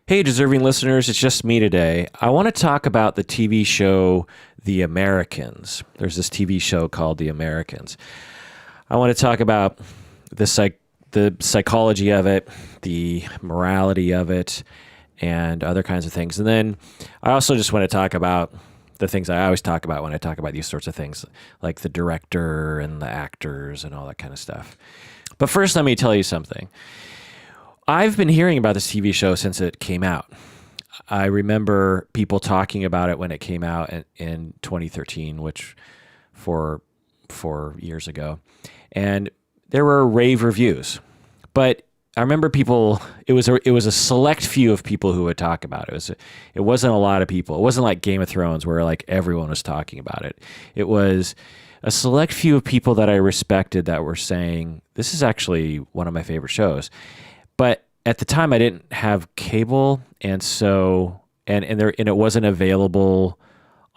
Hey, deserving listeners, it's just me today. I want to talk about the TV show The Americans. There's this TV show called The Americans. I want to talk about the psychology of it, the morality of it, and other kinds of things. And then I also just want to talk about the things I always talk about when I talk about these sorts of things, like the director and the actors and all that kind of stuff. But first, let me tell you something. I've been hearing about this TV show since it came out. I remember people talking about it when it came out in 2013, which for 4 years ago. And there were rave reviews. But I remember people, it was a select few of people who would talk about it. It wasn't a lot of people. It wasn't like Game of Thrones where like everyone was talking about it. It was a select few of people that I respected that were saying, this is actually one of my favorite shows. But at the time, I didn't have cable, and so and it wasn't available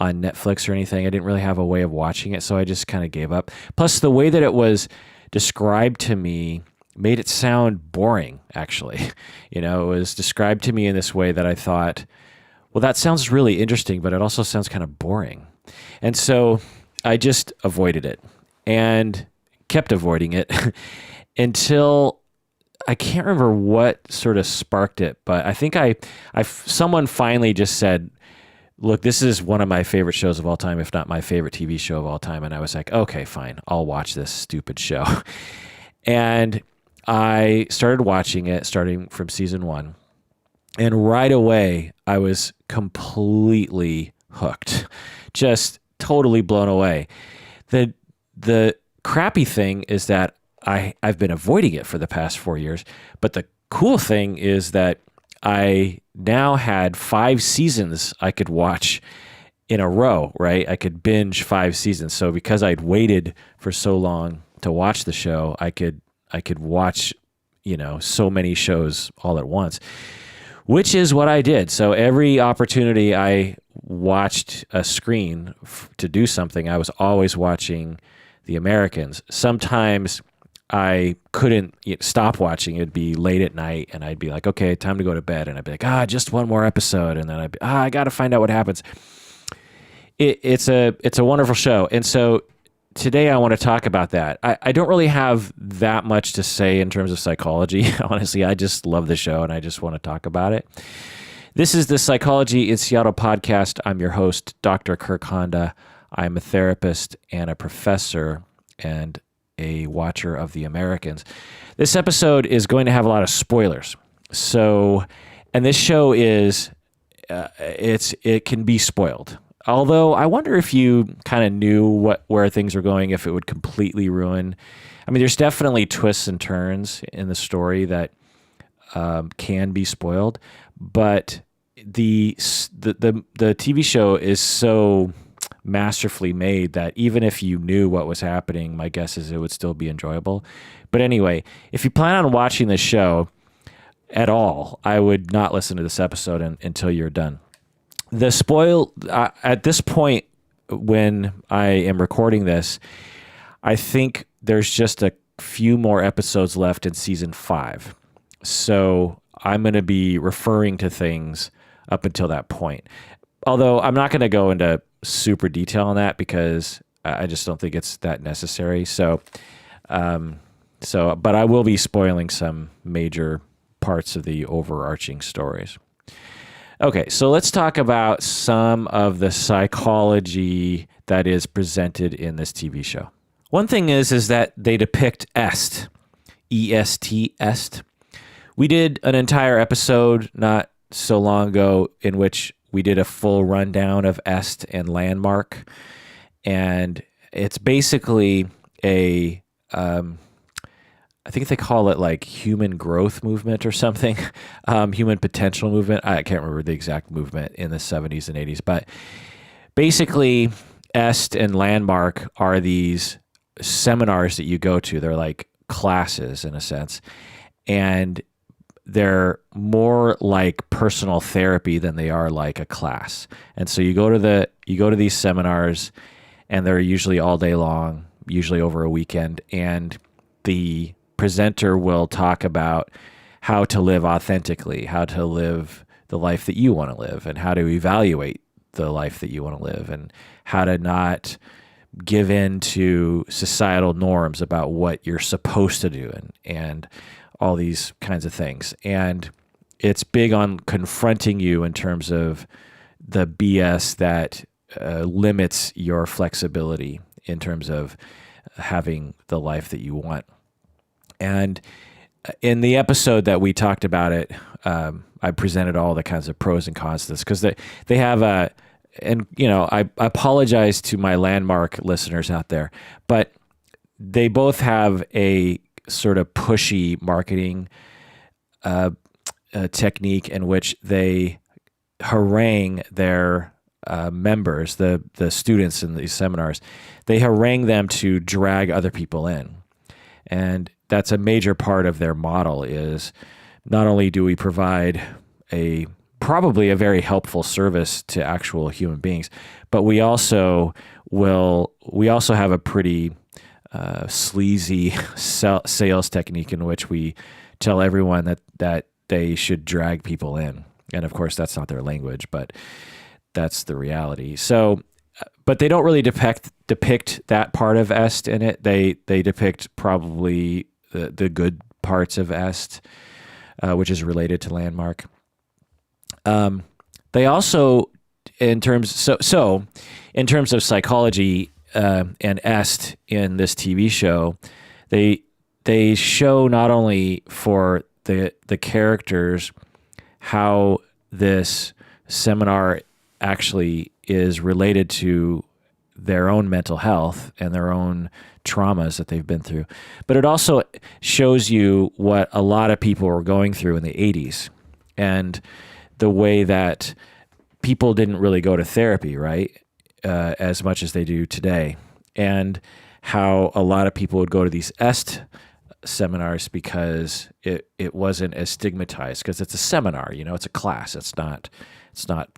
on Netflix or anything. I didn't really have a way of watching it, so I just kind of gave up. Plus, the way that it was described to me made it sound boring. Actually, it was described to me in this way that I thought, well, that sounds really interesting, but it also sounds kind of boring, and so I just avoided it and kept avoiding it until I can't remember what sort of sparked it, but I think someone finally just said, look, this is one of my favorite shows of all time, if not my favorite TV show of all time. And I was like, okay, fine, I'll watch this stupid show. And I started watching it starting from season 1. And right away, I was completely hooked, just totally blown away. The crappy thing is that I've been avoiding it for the past 4 years, but the cool thing is that I now had 5 seasons I could watch in a row, right? I could binge 5 seasons. So because I'd waited for so long to watch the show, I could watch, so many shows all at once, which is what I did. So every opportunity I watched a screen to do something, I was always watching The Americans. Sometimes I couldn't stop watching. It'd be late at night, and I'd be like, okay, time to go to bed. And I'd be like, just one more episode. And then I'd be, I got to find out what happens. It's a wonderful show. And so today I want to talk about that. I don't really have that much to say in terms of psychology. Honestly, I just love the show, and I just want to talk about it. This is the Psychology in Seattle podcast. I'm your host, Dr. Kirk Honda. I'm a therapist and a professor and a watcher of The Americans. This episode is going to have a lot of spoilers. And this show is, it can be spoiled. Although I wonder if you kind of knew where things are going, if it would completely ruin. I mean, there's definitely twists and turns in the story that can be spoiled, but the TV show is so masterfully made that even if you knew what was happening, my guess is it would still be enjoyable. But anyway, if you plan on watching the show at all, I would not listen to this episode until you're done. The spoil at this point when I am recording this, I think there's just a few more episodes left in season 5. So I'm going to be referring to things up until that point. Although I'm not going to go into super detail on that because I just don't think it's that necessary. But I will be spoiling some major parts of the overarching stories. Okay, so let's talk about some of the psychology that is presented in this TV show. One thing is that they depict EST, ESTS. We did an entire episode not so long ago in which we did a full rundown of EST and Landmark, and it's basically I think they call it like human growth movement or something, human potential movement. I can't remember the exact movement in the 70s and 80s, but basically EST and Landmark are these seminars that you go to. They're like classes in a sense, and they're more like personal therapy than they are like a class. And so you go to these seminars, and they're usually all day long, usually over a weekend, and the presenter will talk about how to live authentically, how to live the life that you want to live, and how to evaluate the life that you want to live, and how to not give in to societal norms about what you're supposed to do, and all these kinds of things. And it's big on confronting you in terms of the BS that limits your flexibility in terms of having the life that you want. And in the episode that we talked about it, I presented all the kinds of pros and cons to this, because they have and I apologize to my Landmark listeners out there, but they both have a sort of pushy marketing technique in which they harangue their members, the students in these seminars. They harangue them to drag other people in. And that's a major part of their model. Is not only do we provide probably a very helpful service to actual human beings, but we also have a pretty sleazy sales technique in which we tell everyone that they should drag people in. And of course, that's not their language, but that's the reality. So, but they don't really depict that part of EST in it. They depict probably the good parts of EST, which is related to Landmark. They also, in terms of psychology and EST in this TV show, they show not only for the characters how this seminar actually is related to their own mental health and their own traumas that they've been through, but it also shows you what a lot of people were going through in the 80s, and the way that people didn't really go to therapy, right, as much as they do today, and how a lot of people would go to these EST seminars because it wasn't as stigmatized, because it's a seminar, it's a class. It's not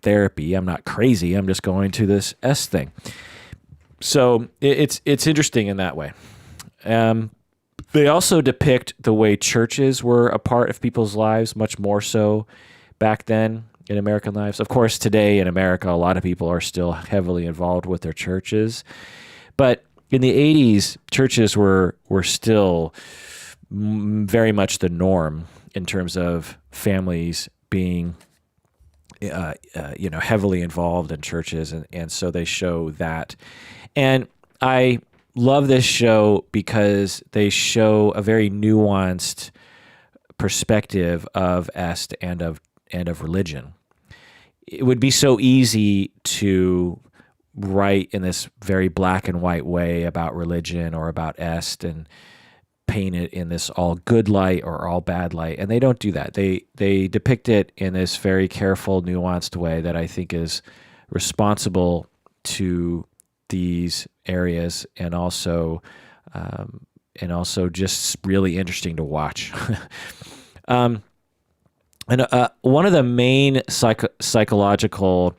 therapy. I'm not crazy. I'm just going to this EST thing. So it's interesting in that way. They also depict the way churches were a part of people's lives, much more so back then in American lives. Of course, today in America, a lot of people are still heavily involved with their churches. But in the 80s, churches were still very much the norm in terms of families being heavily involved in churches, and so they show that. And I love this show because they show a very nuanced perspective of EST and of religion. It would be so easy to write in this very black and white way about religion or about EST and paint it in this all good light or all bad light, and they don't do that. They depict it in this very careful, nuanced way that I think is responsible to these areas, and also just really interesting to watch. And one of the main psychological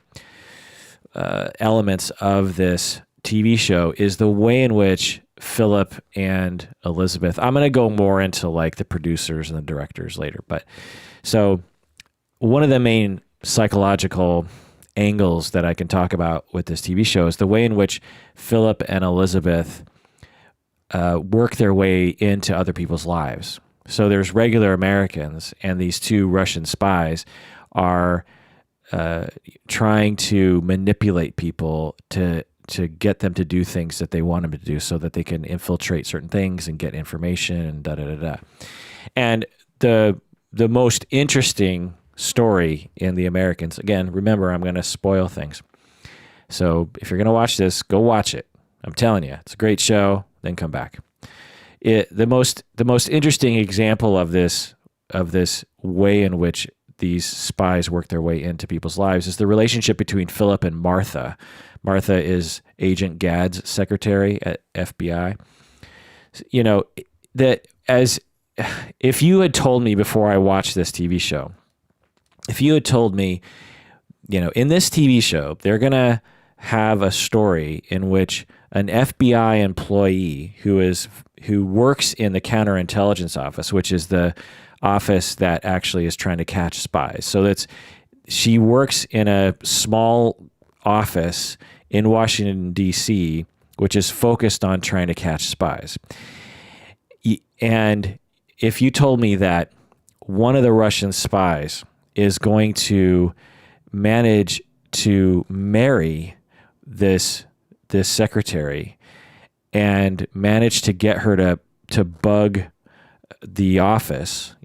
elements of this TV show is the way in which Philip and Elizabeth, I'm going to go more into like the producers and the directors later, but so one of the main psychological angles that I can talk about with this TV show is the way in which Philip and Elizabeth work their way into other people's lives. So there's regular Americans, and these two Russian spies are trying to manipulate people to get them to do things that they want them to do, so that they can infiltrate certain things and get information and da-da-da-da. And the most interesting story in The Americans, again, remember, I'm going to spoil things. So if you're going to watch this, go watch it. I'm telling you, it's a great show, then come back. The most interesting example of this way in which these spies work their way into people's lives is the relationship between Philip and Martha. Martha is Agent Gadd's secretary at FBI. If you had told me before I watched this TV show, if you had told me, in this TV show, they're going to have a story in which an FBI employee who works in the counterintelligence office, which is the office that actually is trying to catch spies. So she works in a small office in Washington, D.C., which is focused on trying to catch spies. And if you told me that one of the Russian spies is going to manage to marry this secretary and manage to get her to bug the office,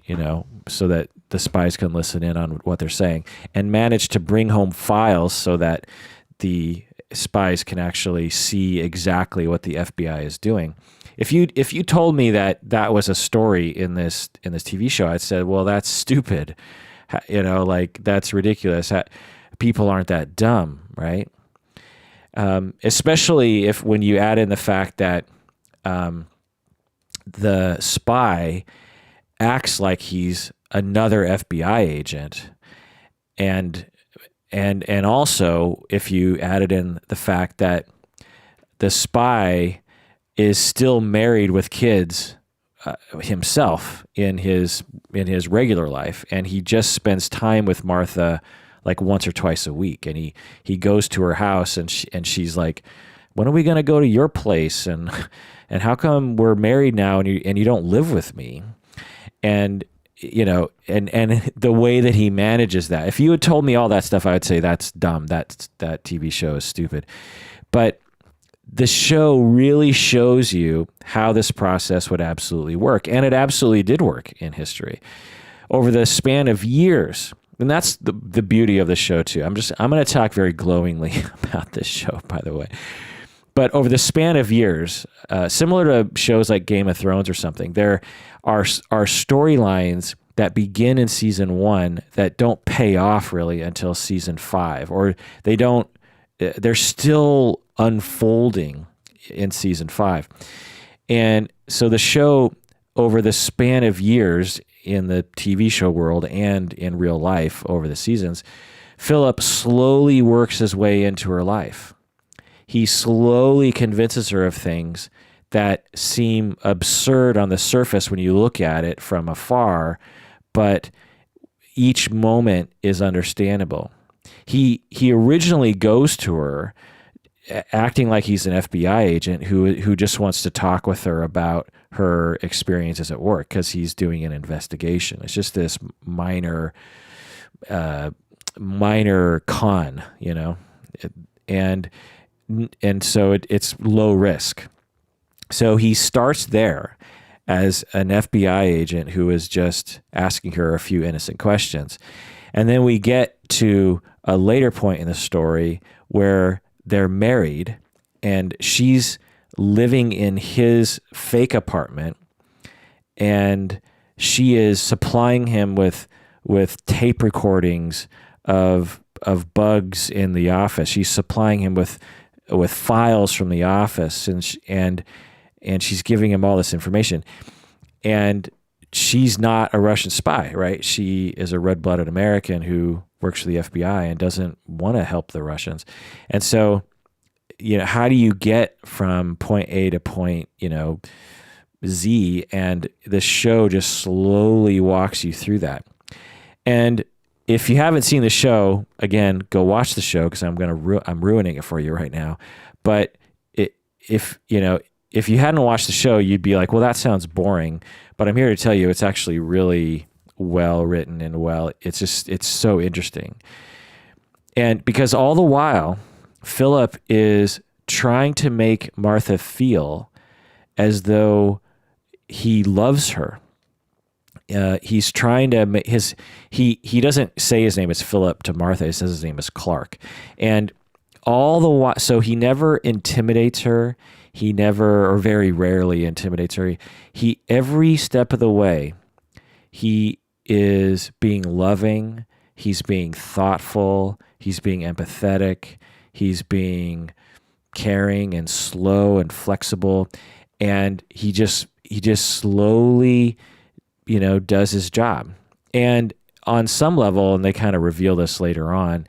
so that the spies can listen in on what they're saying, and manage to bring home files so that the spies can actually see exactly what the FBI is doing. If you told me that was a story in this TV show, I'd said, well, that's stupid. That's ridiculous. People aren't that dumb, right? Especially when you add in the fact that the spy acts like he's another FBI agent, and also if you added in the fact that the spy is still married with kids himself in his regular life, and he just spends time with Martha like once or twice a week, and he goes to her house, and she's like, when are we going to go to your place, and how come we're married now and you don't live with me? And and the way that he manages that. If you had told me all that stuff, I would say that's dumb. That TV show is stupid. But the show really shows you how this process would absolutely work, and it absolutely did work in history over the span of years. And that's the beauty of the show too. I'm going to talk very glowingly about this show, by the way. But over the span of years, similar to shows like Game of Thrones or something, there are storylines that begin in season 1 that don't pay off really until season 5, or they're still unfolding in season 5. And so the show, over the span of years in the TV show world and in real life over the seasons, Philip slowly works his way into her life. He slowly convinces her of things that seem absurd on the surface when you look at it from afar, but each moment is understandable. He originally goes to her acting like he's an FBI agent who just wants to talk with her about her experiences at work because he's doing an investigation. It's just this minor con, and so it's low risk. So he starts there as an FBI agent who is just asking her a few innocent questions. And then we get to a later point in the story where they're married and she's living in his fake apartment, and she is supplying him with tape recordings of bugs in the office. She's supplying him with files from the office, and she's giving him all this information. And she's not a Russian spy, right? She is a red-blooded American who works for the FBI and doesn't want to help the Russians. And so, how do you get from point A to point, Z? And the show just slowly walks you through that. And if you haven't seen the show, again, go watch the show, because I'm ruining it for you right now. But if you hadn't watched the show, you'd be like, well, that sounds boring. But I'm here to tell you, it's actually really well written and it's so interesting. And because all the while, Philip is trying to make Martha feel as though he loves her. He's trying to make he doesn't say his name is Philip to Martha. He says his name is Clark. And all the while, so he never intimidates her. He never, or very rarely, intimidates her. He every step of the way, he is being loving. He's being thoughtful. He's being empathetic. He's being caring and slow and flexible. And he just slowly, does his job. And on some level, and they kind of reveal this later on,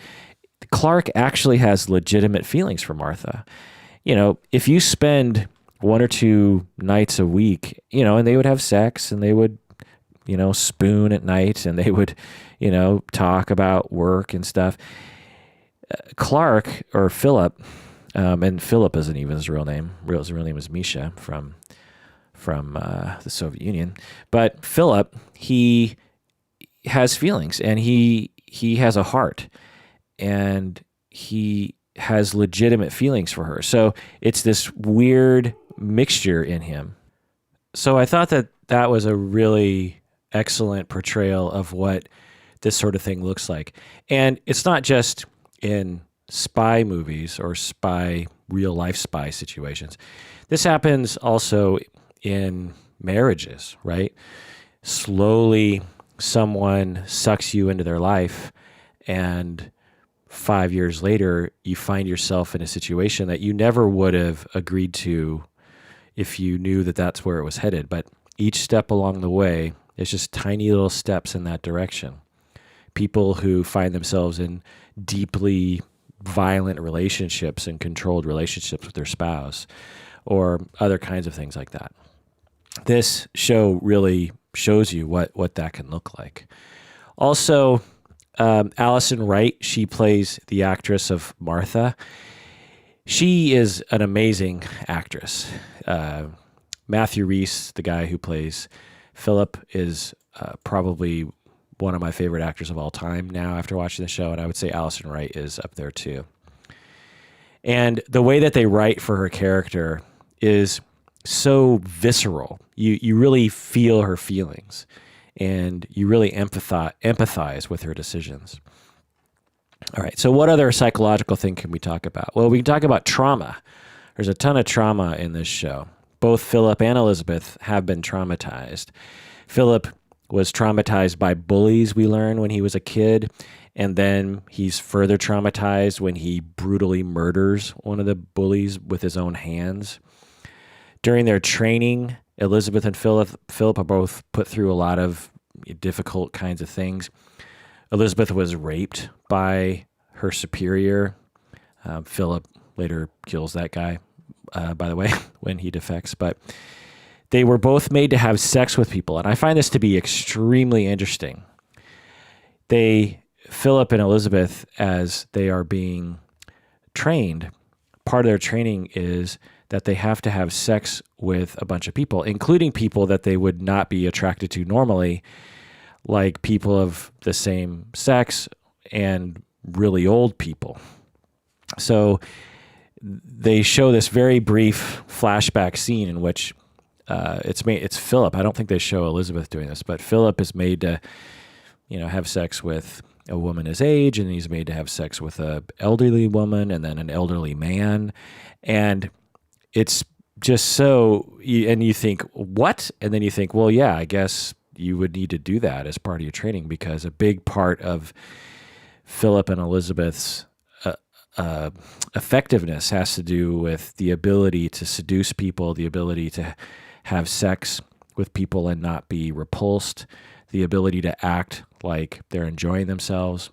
Clark actually has legitimate feelings for Martha. If you spend 1 or 2 nights a week, and they would have sex and they would spoon at night, and they would, talk about work and stuff. Clark, or Philip, and Philip isn't even his real name. His real name is Misha from the Soviet Union. But Philip, he has feelings, and he has a heart, and he has legitimate feelings for her. So it's this weird mixture in him. So I thought that was a really excellent portrayal of what this sort of thing looks like. And it's not just in spy movies or real life spy situations. This happens also in marriages, right? Slowly someone sucks you into their life, and 5 years later, you find yourself in a situation that you never would have agreed to if you knew that that's where it was headed. But each step along the way is just tiny little steps in that direction. People who find themselves in deeply violent relationships and controlled relationships with their spouse, or other kinds of things like that. This show really shows you what that can look like. Also, Allison Wright, she plays the actress of Martha. She is an amazing actress. Matthew Rhys, the guy who plays Philip, is probably one of my favorite actors of all time now after watching the show, and I would say Allison Wright is up there too. And the way that they write for her character is so visceral. You really feel her feelings, and you really empathize with her decisions. All right, so what other psychological thing can we talk about? Well, we can talk about trauma. There's a ton of trauma in this show. Both Philip and Elizabeth have been traumatized. Philip was traumatized by bullies, we learn, when he was a kid, and then he's further traumatized when he brutally murders one of the bullies with his own hands. During their training, Elizabeth and Philip are both put through a lot of difficult kinds of things. Elizabeth was raped by her superior. Philip later kills that guy, by the way, when he defects. But they were both made to have sex with people, and I find this to be extremely interesting. Philip and Elizabeth, as they are being trained, part of their training is that they have to have sex with a bunch of people, including people that they would not be attracted to normally, like people of the same sex and really old people. So they show this very brief flashback scene in which it's Philip. I don't think they show Elizabeth doing this, but Philip is made to, have sex with a woman his age, and he's made to have sex with an elderly woman and then an elderly man. And it's just so, and you think, what? And then you think, well, yeah, I guess you would need to do that as part of your training, because a big part of Philip and Elizabeth's effectiveness has to do with the ability to seduce people, the ability to have sex with people and not be repulsed, the ability to act like they're enjoying themselves.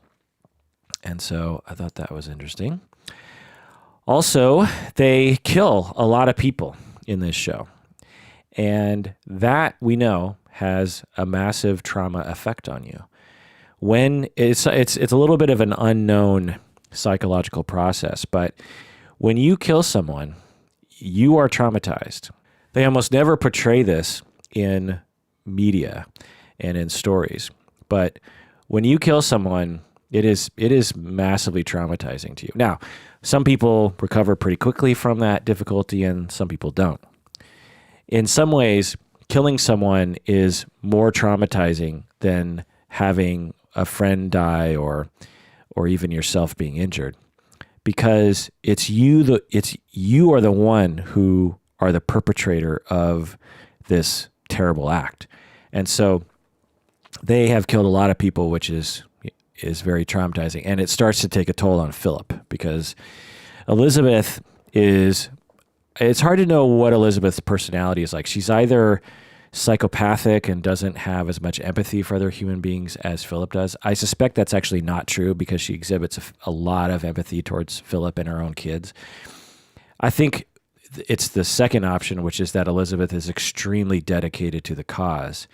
And so I thought that was interesting. Also, they kill a lot of people in this show. And that, we know, has a massive trauma effect on you. When it's a little bit of an unknown psychological process, but when you kill someone, you are traumatized. They almost never portray this in media and in stories, but when you kill someone, it is massively traumatizing to you. Now, some people recover pretty quickly from that difficulty, and some people don't. In some ways, killing someone is more traumatizing than having a friend die or even yourself being injured, because you are the one who are the perpetrator of this terrible act. And so they have killed a lot of people, which is very traumatizing. And it starts to take a toll on Philip, because Elizabeth it's hard to know what Elizabeth's personality is like. She's either psychopathic and doesn't have as much empathy for other human beings as Philip does. I suspect that's actually not true, because she exhibits a lot of empathy towards Philip and her own kids. I think it's the second option, which is that Elizabeth is extremely dedicated to the cause.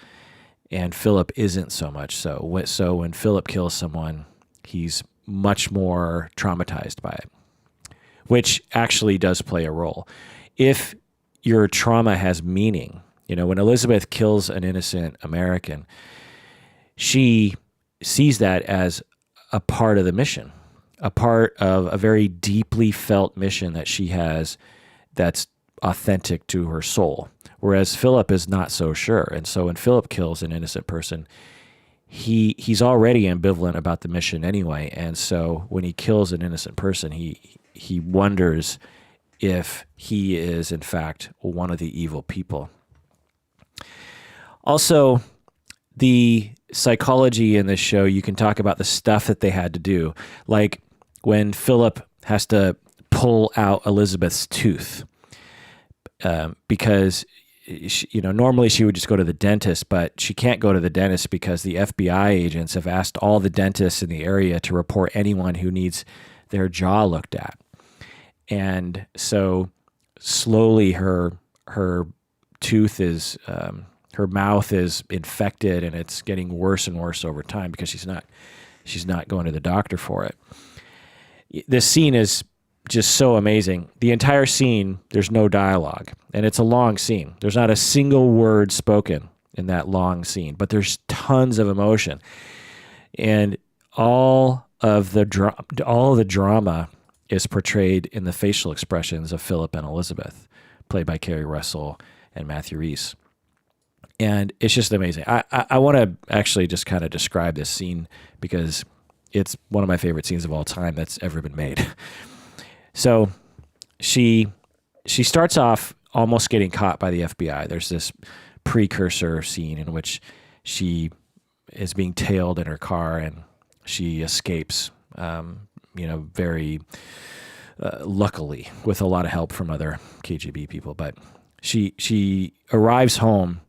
and Philip isn't so much so. So when Philip kills someone, he's much more traumatized by it, which actually does play a role. If your trauma has meaning, when Elizabeth kills an innocent American, she sees that as a part of the mission, a part of a very deeply felt mission that she has that's authentic to her soul. Whereas Philip is not so sure. And so when Philip kills an innocent person, he's already ambivalent about the mission anyway. And so when he kills an innocent person, he wonders if he is in fact one of the evil people. Also, the psychology in this show, you can talk about the stuff that they had to do. Like when Philip has to pull out Elizabeth's tooth, because normally she would just go to the dentist, but she can't go to the dentist because the FBI agents have asked all the dentists in the area to report anyone who needs their jaw looked at. And so slowly her tooth is, her mouth is infected, and it's getting worse and worse over time because she's not going to the doctor for it. This scene is just so amazing. The entire scene, there's no dialogue, and it's a long scene. There's not a single word spoken in that long scene, but there's tons of emotion, and all of the drama is portrayed in the facial expressions of Philip and Elizabeth, played by Kerry Russell and Matthew Rhys. And it's just amazing. I want to actually just kind of describe this scene because it's one of my favorite scenes of all time that's ever been made. So she starts off almost getting caught by the FBI. There's this precursor scene in which she is being tailed in her car and she escapes, very luckily with a lot of help from other KGB people. But she arrives home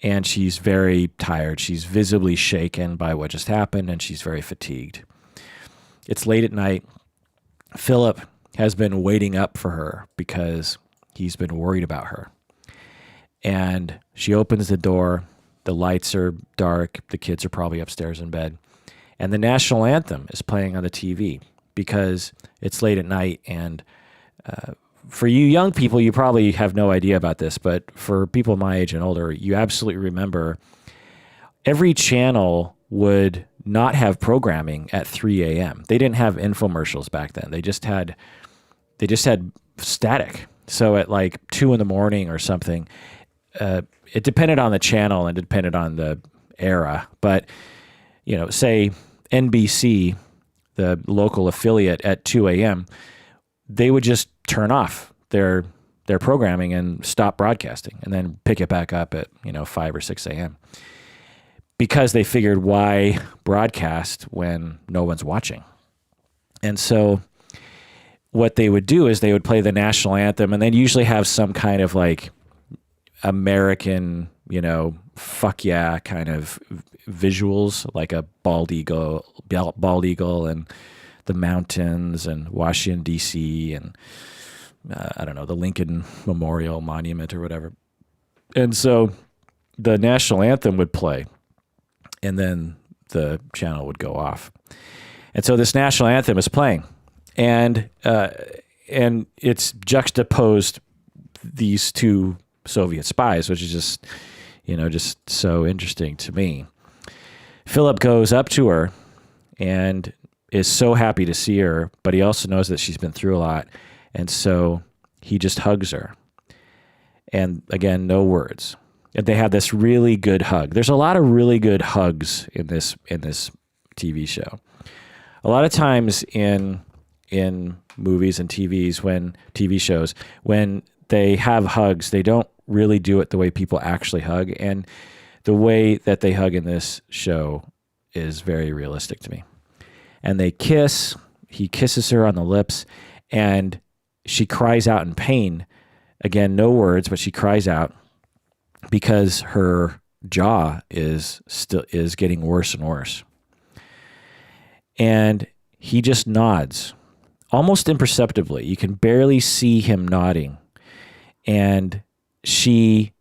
and she's very tired. She's visibly shaken by what just happened, and she's very fatigued. It's late at night. Philip has been waiting up for her because he's been worried about her. And she opens the door. The lights are dark. The kids are probably upstairs in bed. And the national anthem is playing on the TV because it's late at night. And for you young people, you probably have no idea about this, but for people my age and older, you absolutely remember every channel would not have programming at 3 a.m. They didn't have infomercials back then. They just had static. So at like 2 a.m. or something, it depended on the channel and it depended on the era. But, say NBC, the local affiliate at 2 a.m., they would just turn off their programming and stop broadcasting and then pick it back up at 5 or 6 a.m. because they figured, why broadcast when no one's watching? And so what they would do is they would play the national anthem and they'd usually have some kind of like American, fuck yeah kind of visuals, like a bald eagle and the mountains and Washington, D.C. and I don't know, the Lincoln Memorial Monument or whatever. And so the national anthem would play and then the channel would go off. And so this national anthem is playing and it's juxtaposed these two Soviet spies, which is just so interesting to me. Philip goes up to her and is so happy to see her, but he also knows that she's been through a lot. And so he just hugs her. And again, no words. And they have this really good hug. There's a lot of really good hugs in this TV show. A lot of times in movies and TV shows, when they have hugs, they don't really do it the way people actually hug. And the way that they hug in this show is very realistic to me. And they kiss. He kisses her on the lips, and she cries out in pain. Again, no words, but she cries out because her jaw is getting worse and worse. And he just nods, almost imperceptibly. You can barely see him nodding. And she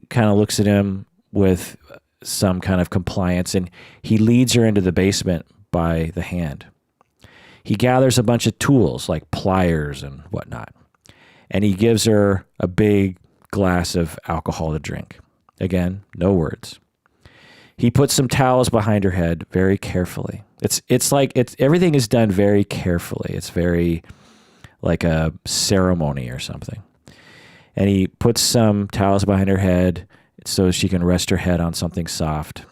kind of looks at him with some kind of compliance, and he leads her into the basement by the hand. He gathers a bunch of tools like pliers and whatnot, and he gives her a big glass of alcohol to drink. Again, no words. He puts some towels behind her head very carefully. Everything is done very carefully. It's very like a ceremony or something. And he puts some towels behind her head so she can rest her head on something soft.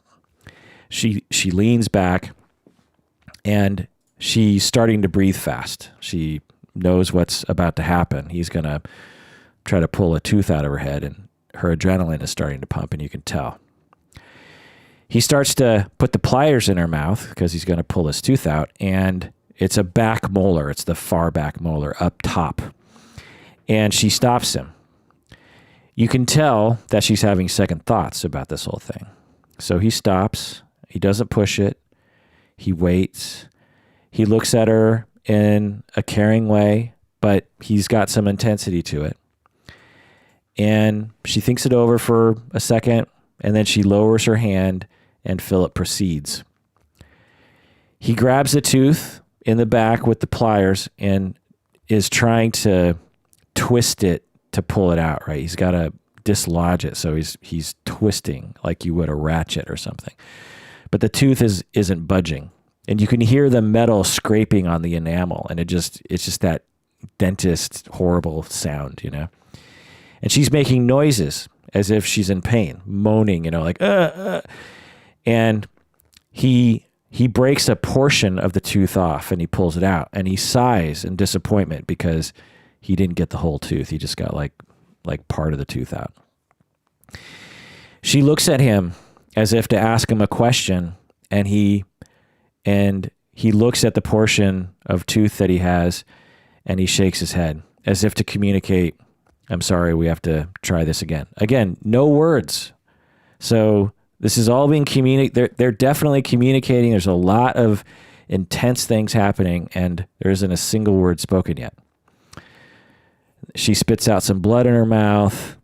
She leans back, and she's starting to breathe fast. She knows what's about to happen. He's going to try to pull a tooth out of her head, and her adrenaline is starting to pump, and you can tell. He starts to put the pliers in her mouth because he's going to pull his tooth out, and it's a back molar. It's the far back molar up top. And she stops him. You can tell that she's having second thoughts about this whole thing. So he stops. He doesn't push it. He waits. He looks at her in a caring way, but he's got some intensity to it. And she thinks it over for a second, and then she lowers her hand, and Philip proceeds. He grabs the tooth in the back with the pliers and is trying to twist it to pull it out, right? He's got to dislodge it, so he's twisting like you would a ratchet or something. But the tooth isn't budging, and you can hear the metal scraping on the enamel, and it's just that dentist horrible sound, you know. And she's making noises as if she's in pain, moaning, you know, like And he breaks a portion of the tooth off, and he pulls it out, and he sighs in disappointment because he didn't get the whole tooth. He just got like part of the tooth out. She looks at him as if to ask him a question, and he looks at the portion of tooth that he has, and he shakes his head as if to communicate, "I'm sorry, we have to try this again." Again, no words. So this is all being communicated. They're definitely communicating. There's a lot of intense things happening, and there isn't a single word spoken yet. She spits out some blood in her mouth.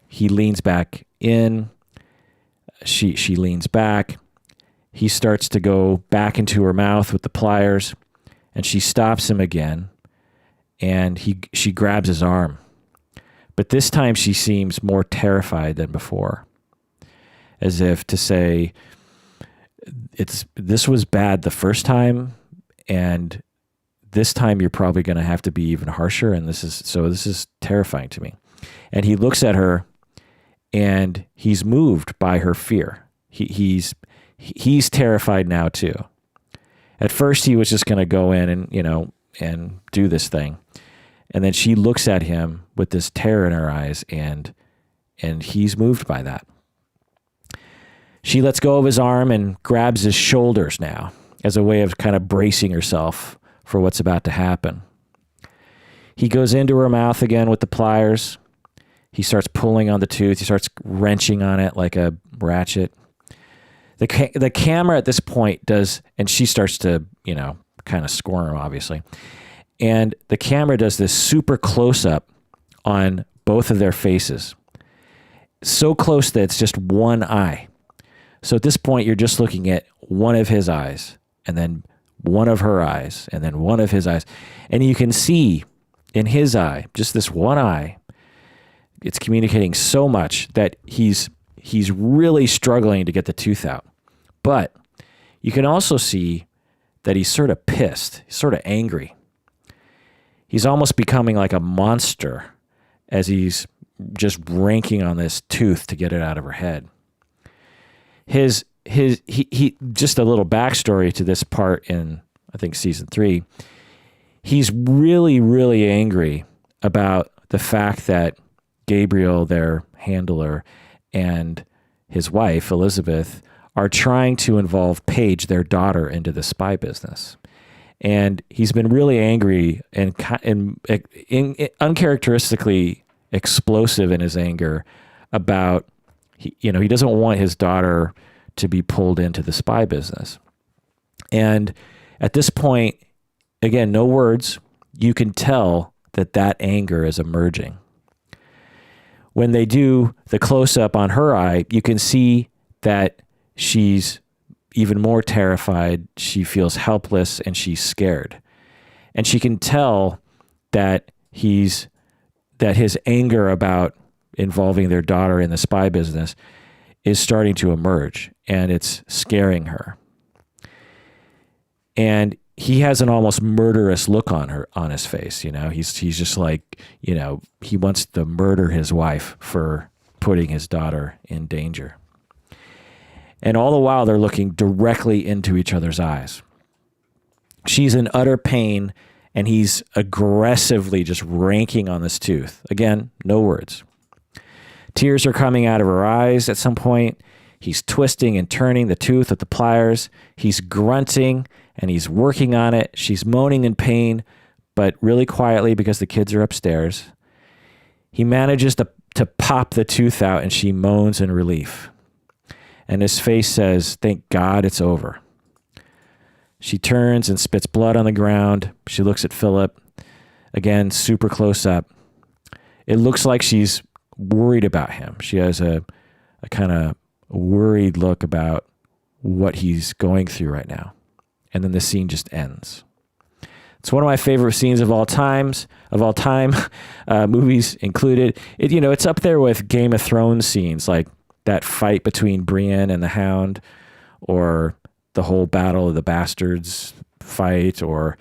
He leans back in. She leans back. He starts to go back into her mouth with the pliers, and she stops him again, and she grabs his arm. But this time she seems more terrified than before, as if to say, this was bad the first time, and this time you're probably going to have to be even harsher, and this is terrifying to me. And he looks at her, and he's moved by her fear. He's terrified now too. At first he was just going to go in and do this thing. And then she looks at him with this terror in her eyes, and he's moved by that. She lets go of his arm and grabs his shoulders now as a way of kind of bracing herself for what's about to happen. He goes into her mouth again with the pliers. He starts pulling on the tooth. He starts wrenching on it like a ratchet. The camera at this point does, and she starts to, kind of squirm, obviously. And the camera does this super close-up on both of their faces. So close that it's just one eye. So at this point, you're just looking at one of his eyes, and then one of her eyes, and then one of his eyes. And you can see in his eye, just this one eye, it's communicating so much that he's really struggling to get the tooth out. But you can also see that he's sort of pissed. He's sort of angry. He's almost becoming like a monster as he's just ranking on this tooth to get it out of her head. He just a little backstory to this part in, I think, season 3. He's really, really angry about the fact that Gabriel, their handler, and his wife, Elizabeth, are trying to involve Paige, their daughter, into the spy business. And he's been really angry and uncharacteristically explosive in his anger about, he doesn't want his daughter to be pulled into the spy business. And at this point, again, no words, you can tell that anger is emerging. When they do the close-up on her eye, you can see that she's even more terrified. She feels helpless and she's scared. And she can tell that his anger about involving their daughter in the spy business is starting to emerge, and it's scaring her. And he has an almost murderous look on his face. He's just like, he wants to murder his wife for putting his daughter in danger. And all the while, they're looking directly into each other's eyes. She's in utter pain, and he's aggressively just ranking on this tooth. Again, no words. Tears are coming out of her eyes at some point. He's twisting and turning the tooth with the pliers. He's grunting, and he's working on it. She's moaning in pain, but really quietly because the kids are upstairs. He manages to pop the tooth out, and she moans in relief. And his face says, "Thank God it's over." She turns and spits blood on the ground. She looks at Philip. Again, super close up. It looks like she's worried about him. She has a kind of worried look about what he's going through right now. And then the scene just ends. It's one of my favorite scenes of all time, movies included. It's up there with Game of Thrones scenes, like that fight between Brienne and the Hound, or the whole Battle of the Bastards fight, or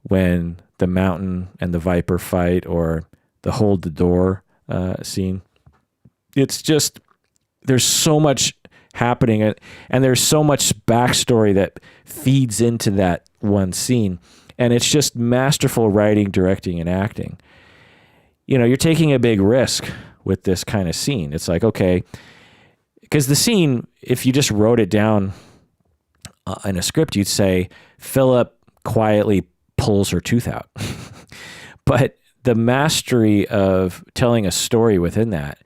when the Mountain and the Viper fight, or the Hold the Door scene. It's just, there's so much happening, and there's so much backstory that feeds into that one scene. And it's just masterful writing, directing, and acting. You're taking a big risk with this kind of scene. It's like, okay, because the scene, if you just wrote it down in a script, you'd say Philip quietly pulls her tooth out. But the mastery of telling a story within that,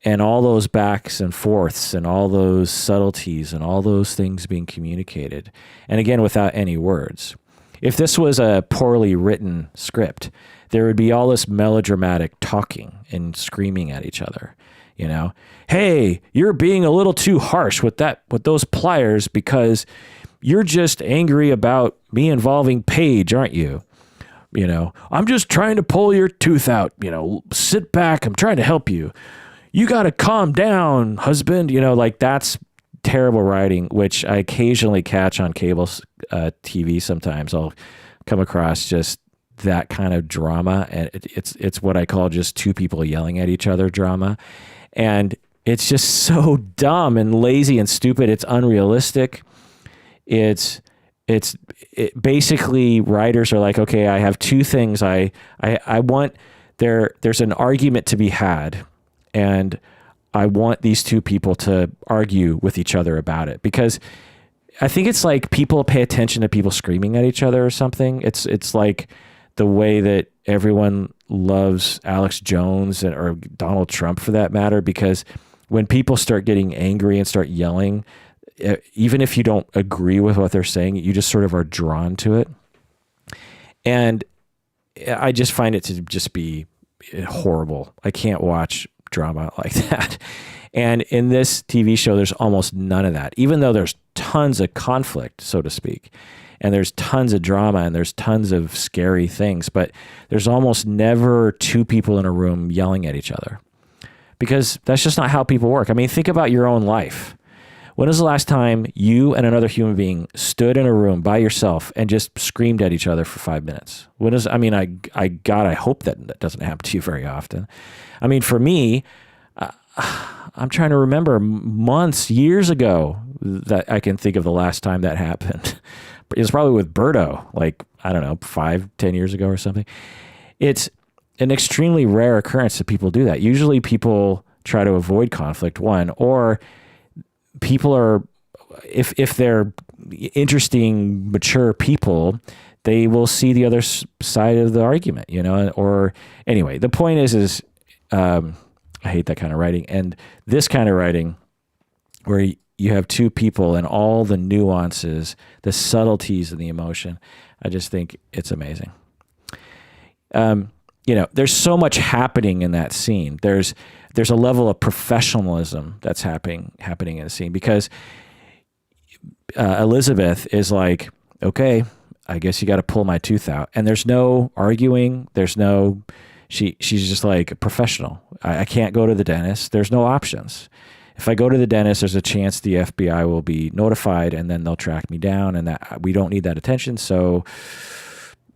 and all those backs and forths, and all those subtleties, and all those things being communicated, and again, without any words. If this was a poorly written script, there would be all this melodramatic talking and screaming at each other. Hey, you're being a little too harsh with those pliers because you're just angry about me involving Paige, aren't you? I'm just trying to pull your tooth out. Sit back. I'm trying to help you. You got to calm down, husband. Like, that's terrible writing, which I occasionally catch on cable TV. Sometimes I'll come across just that kind of drama, and it's what I call just two people yelling at each other drama. And it's just so dumb and lazy and stupid. It's unrealistic. It's basically, writers are like, okay, I have two things. I want there's an argument to be had, and I want these two people to argue with each other about it, because I think it's like people pay attention to people screaming at each other or something. It's like the way that everyone loves Alex Jones or Donald Trump, for that matter, because when people start getting angry and start yelling, even if you don't agree with what they're saying, you just sort of are drawn to it. And I just find it to just be horrible. I can't watch drama like that. And in this TV show, there's almost none of that, even though there's tons of conflict, so to speak. And there's tons of drama, and there's tons of scary things, but there's almost never two people in a room yelling at each other, because that's just not how people work. I mean, think about your own life. When was the last time you and another human being stood in a room by yourself and just screamed at each other for 5 minutes? I hope that doesn't happen to you very often. I mean, for me, I'm trying to remember months, years ago, that I can think of the last time that happened. It was probably with Berto, like, I don't know, 5-10 years ago or something. It's an extremely rare occurrence that people do that. Usually people try to avoid conflict, one, or people are, if they're interesting, mature people, they will see the other side of the argument, or anyway, the point is I hate that kind of writing. And this kind of writing, where you have two people and all the nuances, the subtleties and the emotion, I just think it's amazing. There's so much happening in that scene. There's a level of professionalism that's happening in the scene, because Elizabeth is like, okay, I guess you got to pull my tooth out. And there's no arguing. She's just like a professional. I can't go to the dentist. There's no options. If I go to the dentist, there's a chance the FBI will be notified and then they'll track me down, and that we don't need that attention. So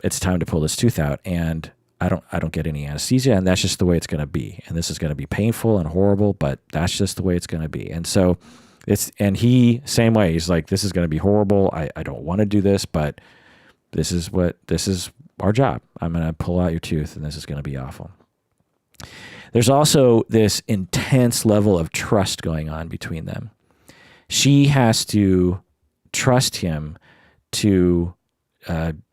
it's time to pull this tooth out. And I don't get any anesthesia, and that's just the way it's going to be. And this is going to be painful and horrible, but that's just the way it's going to be. And so he, same way, he's like, this is going to be horrible. I don't want to do this, but this is our job. I'm going to pull out your tooth, and this is going to be awful. There's also this intense level of trust going on between them. She has to trust him to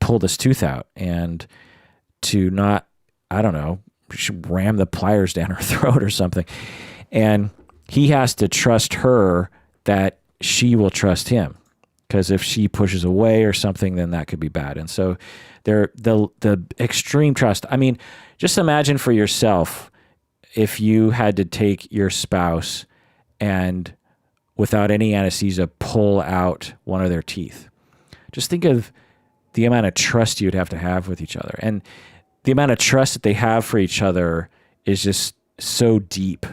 pull this tooth out and to not, I don't know, ram the pliers down her throat or something. And he has to trust her that she will trust him. Because if she pushes away or something, then that could be bad. And so the extreme trust. I mean, just imagine for yourself if you had to take your spouse and without any anesthesia pull out one of their teeth. Just think of the amount of trust you'd have to have with each other. And the amount of trust that they have for each other is just so deep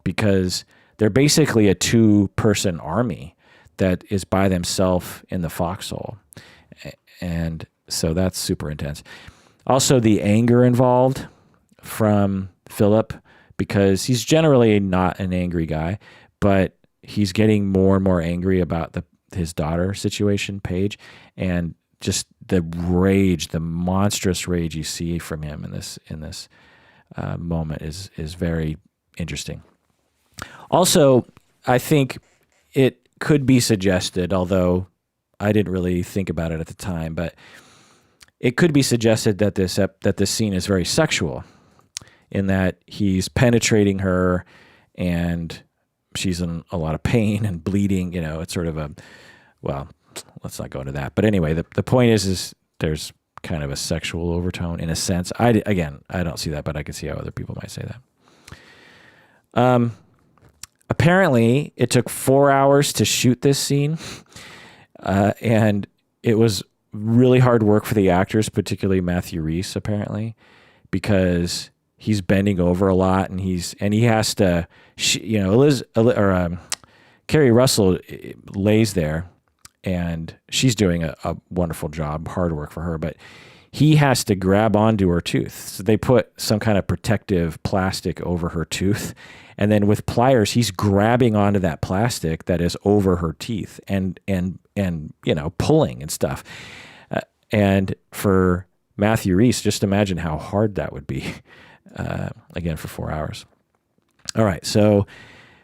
because they're basically a two-person army that is by themselves in the foxhole. And so that's super intense. Also, the anger involved from Philip, because he's generally not an angry guy, but he's getting more and more angry about his daughter situation, Paige, and just the rage, the monstrous rage you see from him in this moment is very interesting. Also, I think it could be suggested, although I didn't really think about it at the time, but it could be suggested that this scene is very sexual, in that he's penetrating her and she's in a lot of pain and bleeding. You know, it's sort of let's not go into that. But anyway, the point is there's kind of a sexual overtone in a sense. I don't see that, but I can see how other people might say that. Apparently, it took 4 hours to shoot this scene, and it was really hard work for the actors, particularly Matthew Rhys, apparently, because he's bending over a lot, and he has to, Carrie Russell lays there, and she's doing a wonderful job, hard work for her, but he has to grab onto her tooth. So they put some kind of protective plastic over her tooth, and then with pliers, he's grabbing onto that plastic that is over her teeth and pulling and stuff. And for Matthew Rhys, just imagine how hard that would be. Again, for 4 hours. All right, so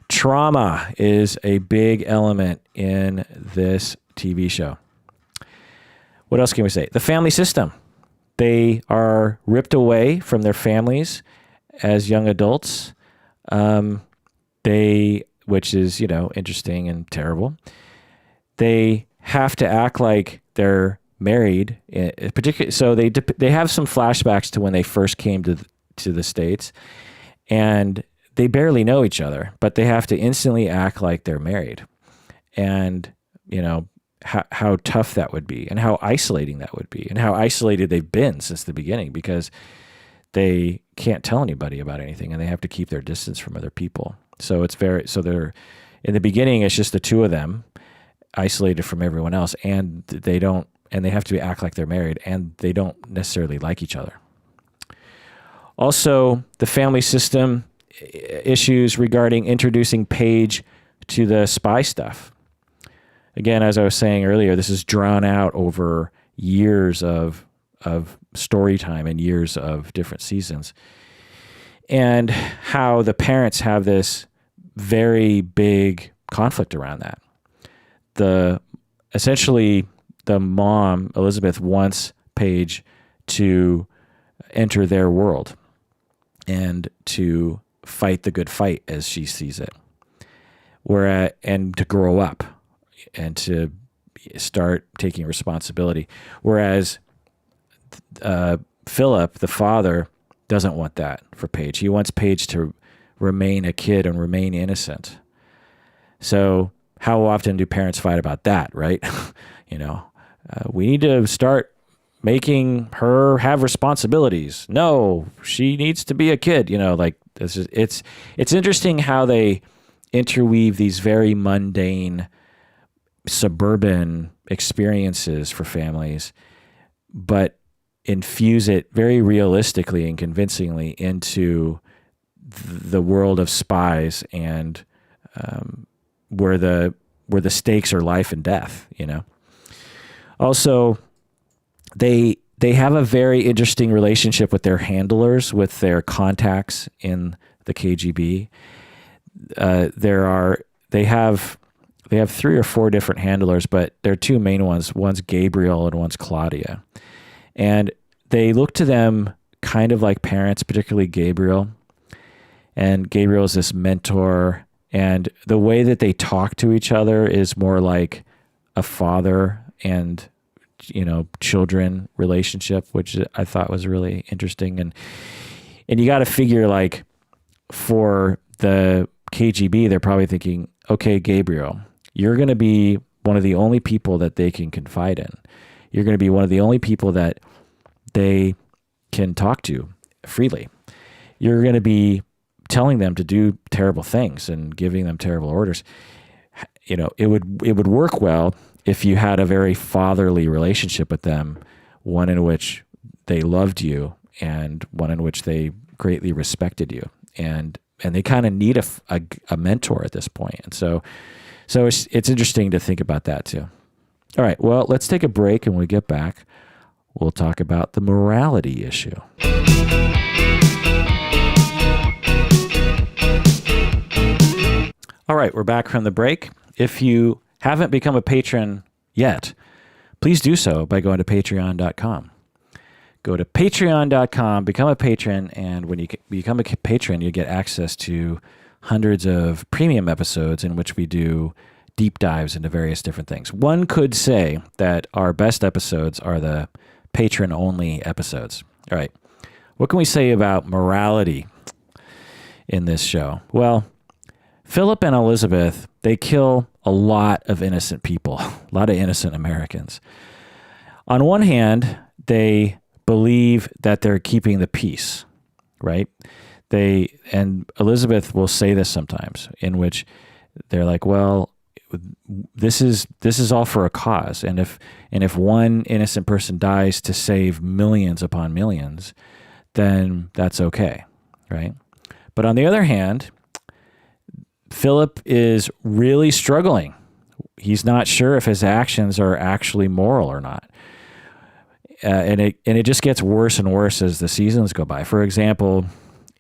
trauma is a big element in this TV show. What else can we say? The family system. They are ripped away from their families as young adults, which is, interesting and terrible. They have to act like they're married, particularly. So they have some flashbacks to when they first came to the States, and they barely know each other, but they have to instantly act like they're married. And, how tough that would be, and how isolating that would be, and how isolated they've been since the beginning, because they can't tell anybody about anything, and they have to keep their distance from other people. So they're, in the beginning, it's just the two of them isolated from everyone else, and they have to act like they're married, and they don't necessarily like each other. Also, the family system issues regarding introducing Paige to the spy stuff. Again, as I was saying earlier, this is drawn out over years of story time and years of different seasons. And how the parents have this very big conflict around that. Essentially, the mom, Elizabeth, wants Paige to enter their world and to fight the good fight as she sees it, and to grow up and to start taking responsibility. Whereas Philip, the father, doesn't want that for Paige. He wants Paige to remain a kid and remain innocent. So how often do parents fight about that, right? We need to start making her have responsibilities. No, she needs to be a kid. It's interesting how they interweave these very mundane suburban experiences for families, but infuse it very realistically and convincingly into the world of spies and where the stakes are life and death. Also, they have a very interesting relationship with their handlers, with their contacts in the KGB. They have 3 or 4 different handlers, but there are 2 main ones. One's Gabriel and one's Claudia. And they look to them kind of like parents, particularly Gabriel. And Gabriel is this mentor. And the way that they talk to each other is more like a father and, children relationship, which I thought was really interesting. And you got to figure, like, for the KGB, they're probably thinking, okay, Gabriel, you're going to be one of the only people that they can confide in. You're going to be one of the only people that they can talk to freely. You're going to be telling them to do terrible things and giving them terrible orders. It would work well if you had a very fatherly relationship with them, one in which they loved you and one in which they greatly respected you. And they kind of need a mentor at this point. And so it's interesting to think about that too. All right, well, let's take a break, and when we get back, we'll talk about the morality issue. All right, we're back from the break. If you haven't become a patron yet, please do so by going to patreon.com. Go to patreon.com, become a patron, and when you become a patron, you get access to hundreds of premium episodes in which we do deep dives into various different things. One could say that our best episodes are the patron-only episodes. All right, what can we say about morality in this show? Well, Philip and Elizabeth, they kill a lot of innocent people, a lot of innocent Americans. On one hand, they believe that they're keeping the peace, right? And Elizabeth will say this sometimes, in which they're like, well, this is all for a cause. And if one innocent person dies to save millions upon millions, then that's okay, right? But on the other hand, Philip is really struggling. He's not sure if his actions are actually moral or not. And it just gets worse and worse as the seasons go by. For example,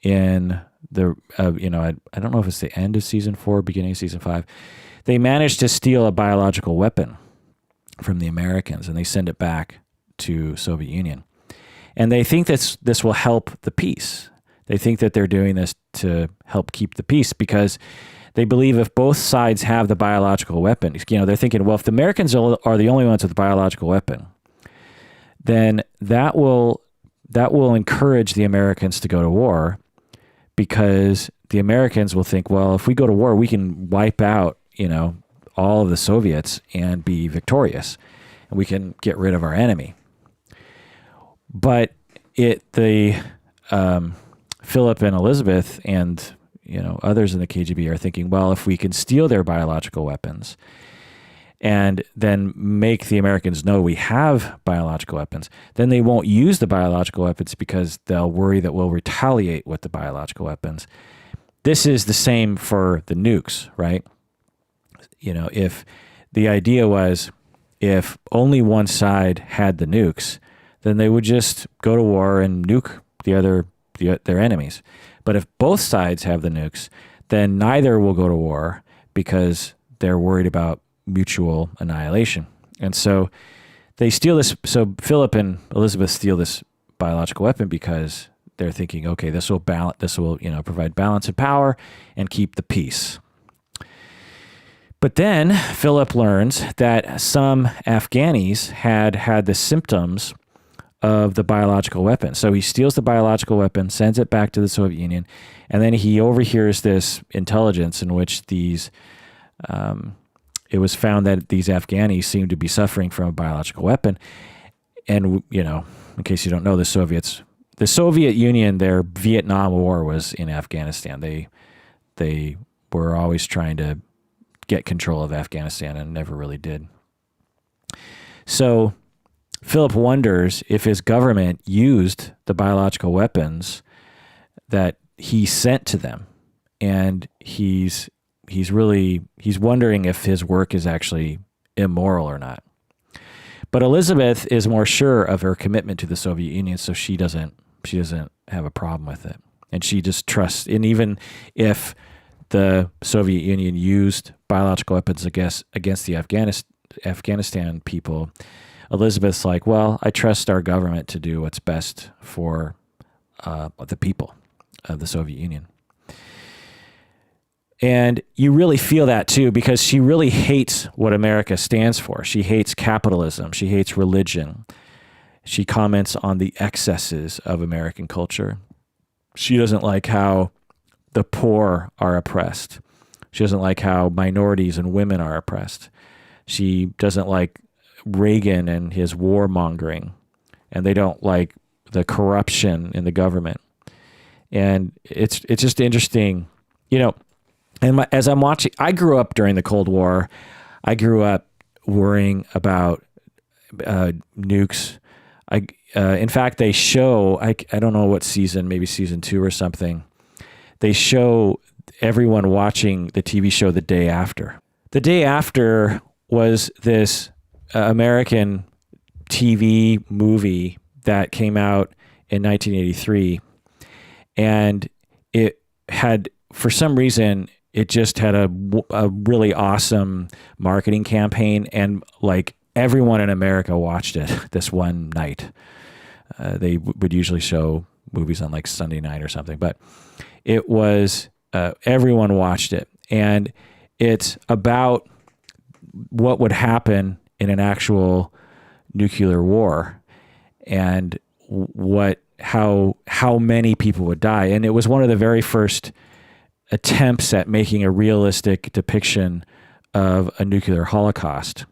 in the, I don't know if it's the end of season 4, beginning of season 5, they managed to steal a biological weapon from the Americans, and they send it back to Soviet Union. And they think this will help the peace. They think that they're doing this to help keep the peace because they believe if both sides have the biological weapon, they're thinking, well, if the Americans are the only ones with the biological weapon, then that will encourage the Americans to go to war, because the Americans will think, well, if we go to war, we can wipe out, all of the Soviets and be victorious, and we can get rid of our enemy. But Philip and Elizabeth and others in the KGB are thinking, well, if we can steal their biological weapons and then make the Americans know we have biological weapons, then they won't use the biological weapons because they'll worry that we'll retaliate with the biological weapons. This is the same for the nukes, right? If the idea was if only one side had the nukes, then they would just go to war and nuke their enemies. But if both sides have the nukes, then neither will go to war because they're worried about mutual annihilation. And so they steal this. So Philip and Elizabeth steal this biological weapon because they're thinking, okay, this will provide balance and power and keep the peace. But then Philip learns that some Afghanis had the symptoms of the biological weapon. So he steals the biological weapon, sends it back to the Soviet Union, and then he overhears this intelligence in which these it was found that these Afghanis seemed to be suffering from a biological weapon. And, in case you don't know, the Soviet Union, their Vietnam War was in Afghanistan. They were always trying to get control of Afghanistan and never really did. So Philip wonders if his government used the biological weapons that he sent to them. And he's wondering if his work is actually immoral or not. But Elizabeth is more sure of her commitment to the Soviet Union, so she doesn't have a problem with it. And she just trusts, and even if the Soviet Union used biological weapons against the Afghanistan people, Elizabeth's like, well, I trust our government to do what's best for the people of the Soviet Union. And you really feel that too, because she really hates what America stands for. She hates capitalism. She hates religion. She comments on the excesses of American culture. She doesn't like how the poor are oppressed. She doesn't like how minorities and women are oppressed. She doesn't like Reagan and his warmongering, and they don't like the corruption in the government. And it's just interesting, and as I'm watching, I grew up during the Cold War. I grew up worrying about nukes. In fact, they show, I don't know what season, maybe season 2 or something, they show everyone watching the TV show The Day After. The Day After was this American TV movie that came out in 1983. And it had, for some reason, it just had a really awesome marketing campaign, and like everyone in America watched it this one night. They would usually show movies on like Sunday night or something, but it was, everyone watched it. And it's about what would happen in an actual nuclear war and how many people would die. And it was one of the very first attempts at making a realistic depiction of a nuclear holocaust.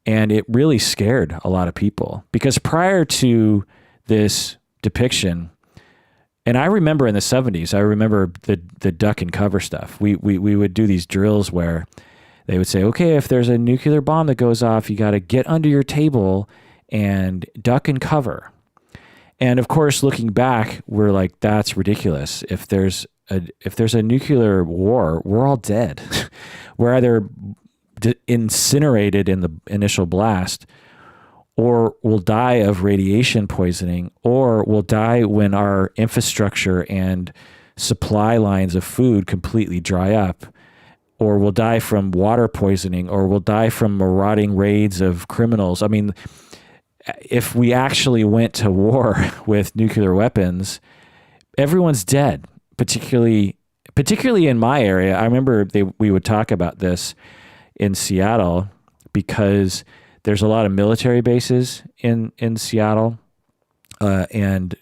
And it really scared a lot of people, because prior to this depiction, and I remember in the 70s, I remember the duck and cover stuff. We would do these drills where they would say, okay, if there's a nuclear bomb that goes off, you got to get under your table and duck and cover. And of course, looking back, we're like, that's ridiculous. If there's a nuclear war, we're all dead. We're either incinerated in the initial blast, or we'll die of radiation poisoning, or we'll die when our infrastructure and supply lines of food completely dry up, or we'll die from water poisoning, or we'll die from marauding raids of criminals. I mean, if we actually went to war with nuclear weapons, everyone's dead. Particularly in my area. I remember we would talk about this in Seattle, because there's a lot of military bases in Seattle, and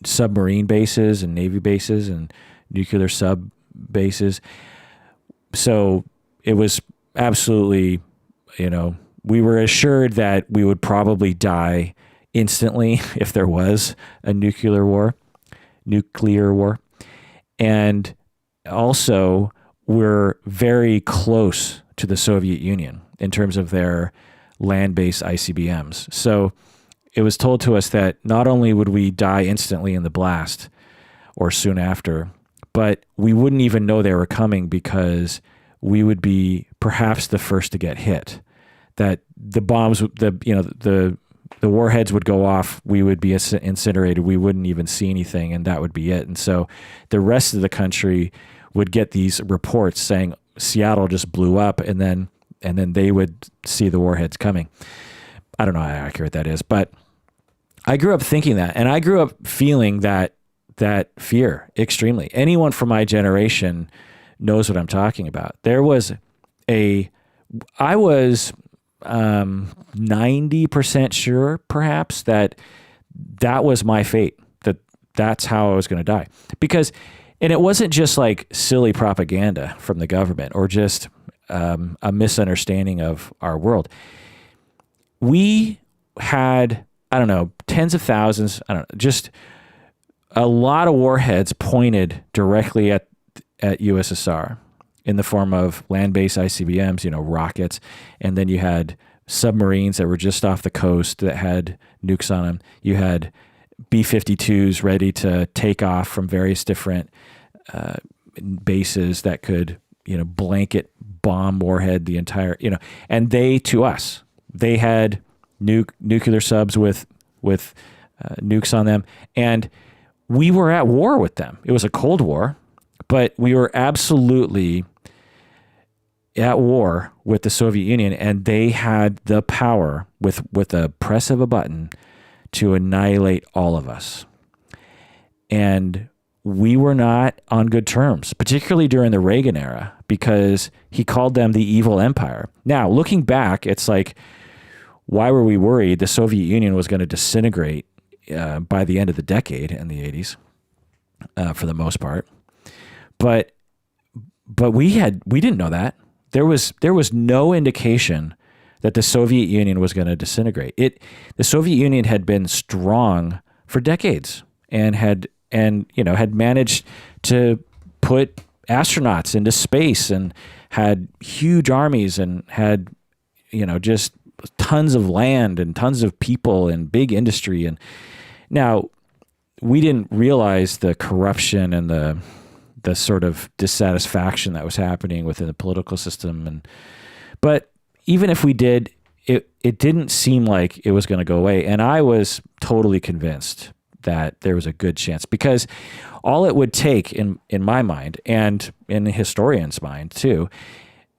submarine bases and Navy bases and nuclear sub bases. So it was absolutely, we were assured that we would probably die instantly if there was a nuclear war. And also, we're very close to the Soviet Union in terms of their land-based ICBMs. So it was told to us that not only would we die instantly in the blast or soon after, but we wouldn't even know they were coming, because we would be perhaps the first to get hit. That the bombs, the warheads would go off, we would be incinerated, we wouldn't even see anything, and that would be it. And so the rest of the country would get these reports saying Seattle just blew up, and then they would see the warheads coming. I don't know how accurate that is, but I grew up thinking that, and I grew up feeling that fear extremely. Anyone from my generation knows what I'm talking about. I was 90% sure, perhaps, that was my fate, that's how I was going to die. And it wasn't just like silly propaganda from the government, or just a misunderstanding of our world. We had, I don't know, tens of thousands, I don't know, just a lot of warheads pointed directly at USSR in the form of land-based ICBMs, rockets. And then you had submarines that were just off the coast that had nukes on them. You had B-52s ready to take off from various different bases that could, blanket bomb warhead the entire, and they had nuclear subs with nukes on them. And we were at war with them. It was a Cold War, but we were absolutely at war with the Soviet Union, and they had the power with a press of a button to annihilate all of us. And we were not on good terms, particularly during the Reagan era, because he called them the evil empire. Now, looking back, it's like, why were we worried the Soviet Union was going to disintegrate by the end of the decade in the 80s, for the most part? But we didn't know that. There was no indication that the Soviet Union was going to disintegrate. The Soviet Union had been strong for decades and had managed to put astronauts into space and had huge armies and had, just tons of land and tons of people and big industry. And now we didn't realize the corruption and the sort of dissatisfaction that was happening within the political system. But even if we did, it didn't seem like it was going to go away. And I was totally convinced that there was a good chance, because all it would take in my mind, and in the historians' mind too,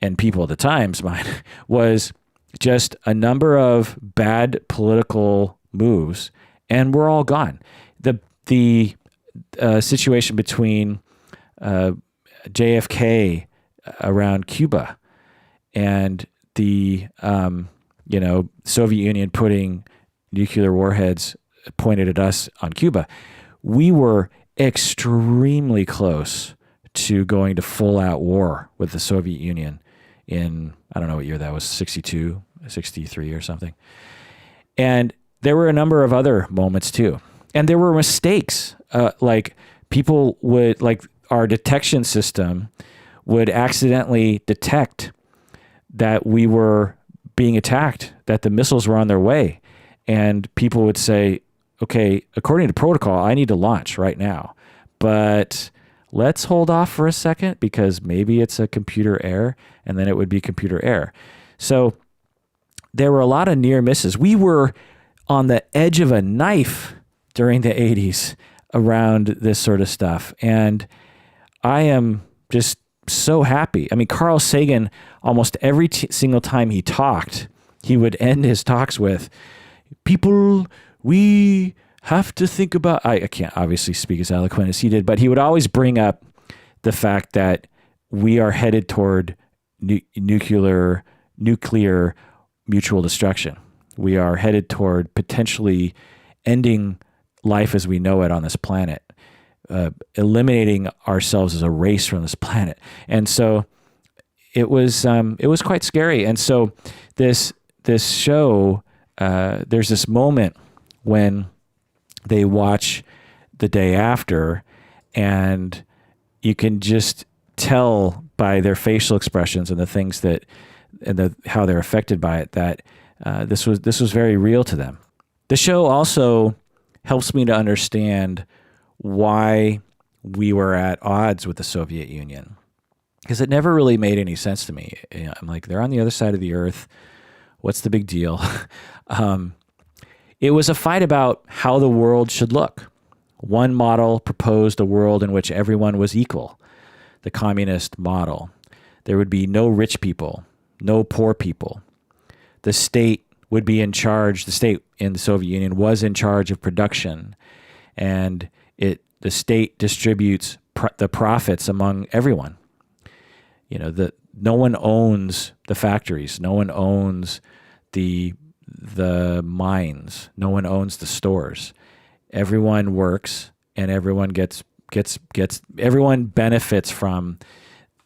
and people at the time's mind, was just a number of bad political moves, and we're all gone. The situation between JFK around Cuba and the Soviet Union putting nuclear warheads pointed at us on Cuba, we were extremely close to going to full-out war with the Soviet Union in, I don't know what year that was, 62, 63 or something. And there were a number of other moments too. And there were mistakes. Like people would, like our detection system would accidentally detect that we were being attacked, that the missiles were on their way. And people would say, okay, according to protocol, I need to launch right now, but let's hold off for a second because maybe it's a computer error, and then it would be computer error. So there were a lot of near misses. We were on the edge of a knife during the 80s around this sort of stuff. And I am just so happy. I mean, Carl Sagan, almost every single time he talked, he would end his talks with, people, we have to think about, I can't obviously speak as eloquent as he did, but he would always bring up the fact that we are headed toward nuclear mutual destruction. We are headed toward potentially ending life as we know it on this planet, eliminating ourselves as a race from this planet. And so it was quite scary. And so this show, there's this moment when they watch the day after, and you can just tell by their facial expressions and the things that, and how they're affected by it, that this was very real to them. The show also helps me to understand why we were at odds with the Soviet Union, because it never really made any sense to me. I'm like, they're on the other side of the earth. What's the big deal? It was a fight about how the world should look. One model proposed a world in which everyone was equal, the communist model. There would be no rich people, no poor people. The state would be in charge. The state in the Soviet Union was in charge of production, and the state distributes the profits among everyone. No one owns the factories. No one owns the mines. No one owns the stores. Everyone works, and everyone everyone benefits from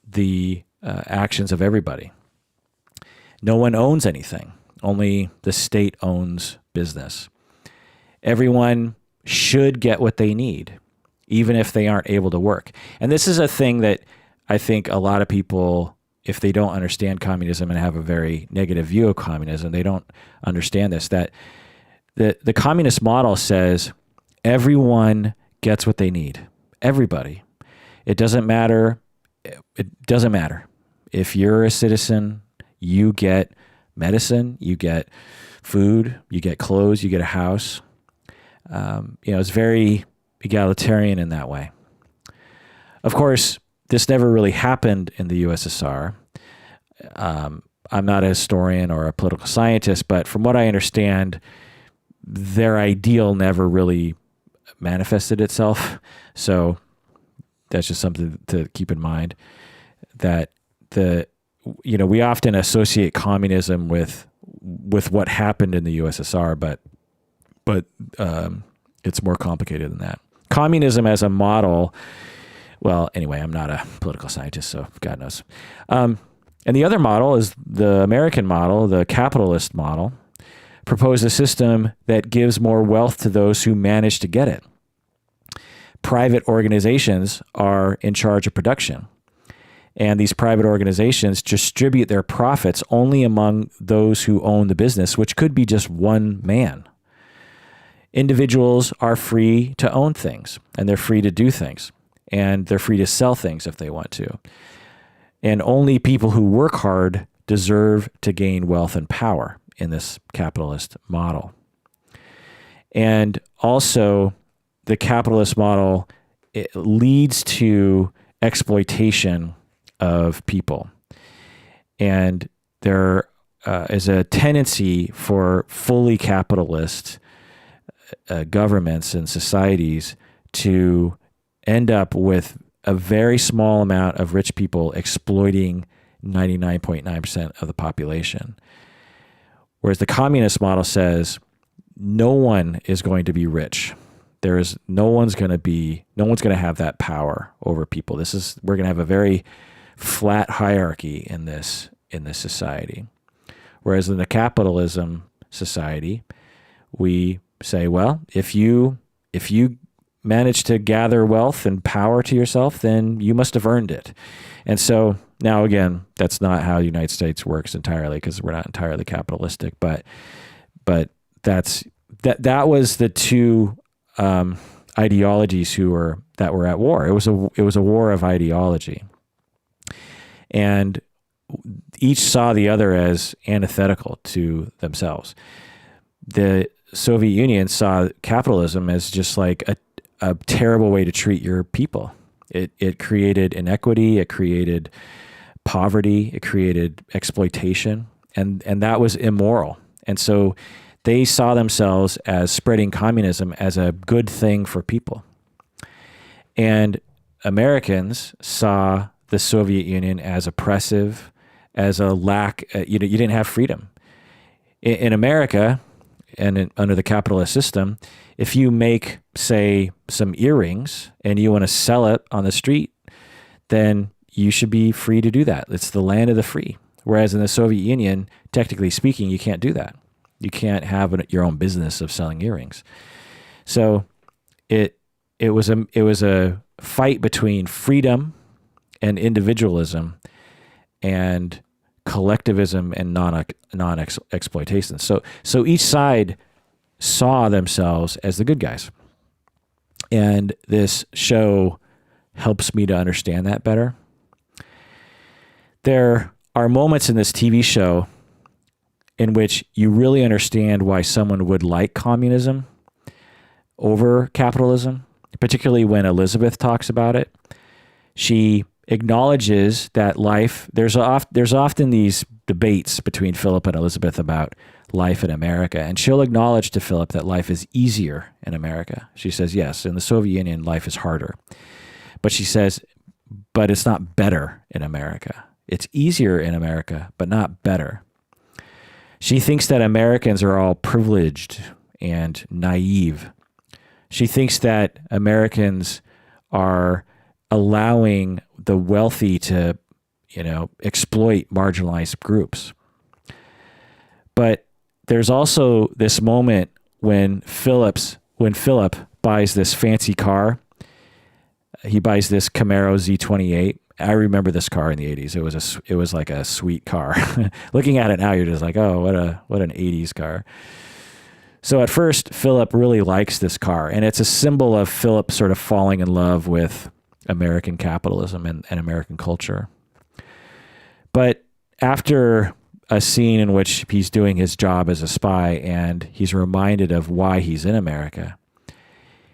the actions of everybody. No one owns anything. Only the state owns business. Everyone should get what they need, even if they aren't able to work. And this is a thing that I think a lot of people, if they don't understand communism and have a very negative view of communism, they don't understand this, that the communist model says everyone gets what they need. Everybody. It doesn't matter. It doesn't matter. If you're a citizen, you get medicine, you get food, you get clothes, you get a house. It's very egalitarian in that way. Of course, this never really happened in the USSR. I'm not a historian or a political scientist, but from what I understand, their ideal never really manifested itself. So that's just something to keep in mind, that we often associate communism with what happened in the USSR, but it's more complicated than that. Communism as a model, well, anyway, I'm not a political scientist, so God knows. And the other model is the American model, the capitalist model, propose a system that gives more wealth to those who manage to get it. Private organizations are in charge of production, and these private organizations distribute their profits only among those who own the business, which could be just one man. Individuals are free to own things, and they're free to do things, and they're free to sell things if they want to. And only people who work hard deserve to gain wealth and power in this capitalist model. And also, the capitalist model, it leads to exploitation of people. And there is a tendency for fully capitalist governments and societies to end up with a very small amount of rich people exploiting 99.9% of the population. Whereas the communist model says no one is going to be rich. No one's going to have that power over people. We're going to have a very flat hierarchy in this society. Whereas in the capitalism society, we say, well, if you manage to gather wealth and power to yourself, then you must have earned it. And so now, again, that's not how the United States works entirely, because we're not entirely capitalistic. But that was the two ideologies that were at war. It was a war of ideology, and each saw the other as antithetical to themselves. The Soviet Union saw capitalism as just like a terrible way to treat your people. It created inequity, it created poverty, it created exploitation, and that was immoral. And so they saw themselves as spreading communism as a good thing for people. And Americans saw the Soviet Union as oppressive, as a lack, you didn't have freedom. In America, and under the capitalist system, if you make, say, some earrings and you want to sell it on the street, then you should be free to do that. It's the land of the free. Whereas in the Soviet Union, technically speaking, you can't do that. You can't have your own business of selling earrings. So it was a fight between freedom and individualism and collectivism and non-exploitation. So each side saw themselves as the good guys. And this show helps me to understand that better. There are moments in this TV show in which you really understand why someone would like communism over capitalism, particularly when Elizabeth talks about it. She acknowledges that life, there's often these debates between Philip and Elizabeth about life in America, and she'll acknowledge to Philip that life is easier in America. She says, yes, in the Soviet Union, life is harder. But she says, but it's not better in America. It's easier in America, but not better. She thinks that Americans are all privileged and naive. She thinks that Americans are allowing the wealthy to, exploit marginalized groups. But there's also this moment when Philip buys this fancy car. He buys this Camaro Z28. I remember this car in the 80s. It was like a sweet car. Looking at it now, you're just like, oh, what an 80s car. So at first, Philip really likes this car, and it's a symbol of Philip sort of falling in love with American capitalism and American culture. But after a scene in which he's doing his job as a spy and he's reminded of why he's in America,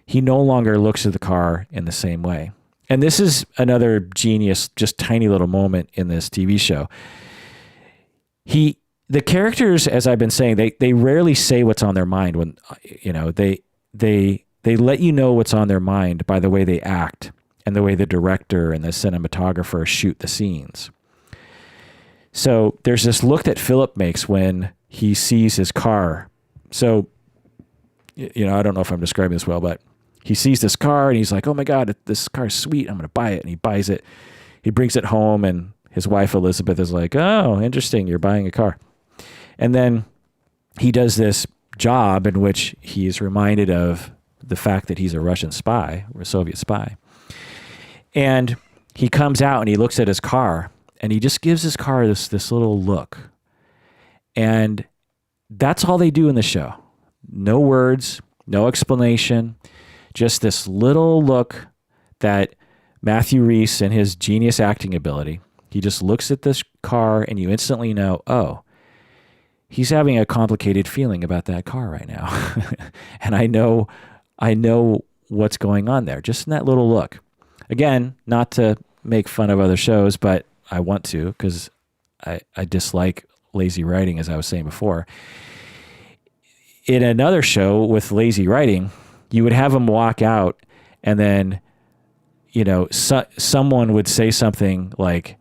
he no longer looks at the car in the same way. And this is another genius, just tiny little moment in this TV show. The characters, as I've been saying, they rarely say what's on their mind when, they let you know what's on their mind by the way they act and the way the director and the cinematographer shoot the scenes. So there's this look that Philip makes when he sees his car. So, I don't know if I'm describing this well, but he sees this car and he's like, oh my God, this car is sweet. I'm going to buy it. And he buys it. He brings it home and his wife, Elizabeth, is like, oh, interesting. You're buying a car. And then he does this job in which he's reminded of the fact that he's a Russian spy or a Soviet spy. And he comes out and he looks at his car and he just gives his car this little look. And that's all they do in the show. No words, no explanation, just this little look that Matthew Rhys and his genius acting ability, he just looks at this car and you instantly know, oh, he's having a complicated feeling about that car right now. And I know what's going on there, just in that little look. Again, not to make fun of other shows, but I want to because I dislike lazy writing, as I was saying before. In another show with lazy writing, you would have him walk out and then, someone would say something like,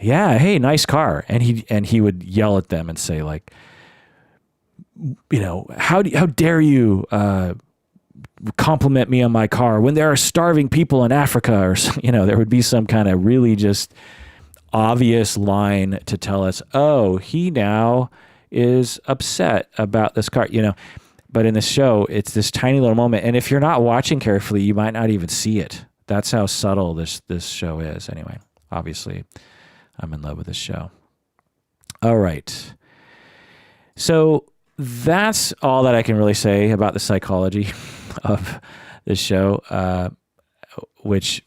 yeah, hey, nice car. And he would yell at them and say like, how dare you compliment me on my car when there are starving people in Africa, or, there would be some kind of really just obvious line to tell us, oh, he now is upset about this car, but in the show, it's this tiny little moment. And if you're not watching carefully, you might not even see it. That's how subtle this show is. Anyway, obviously I'm in love with this show. All right. So that's all that I can really say about the psychology of this show, which,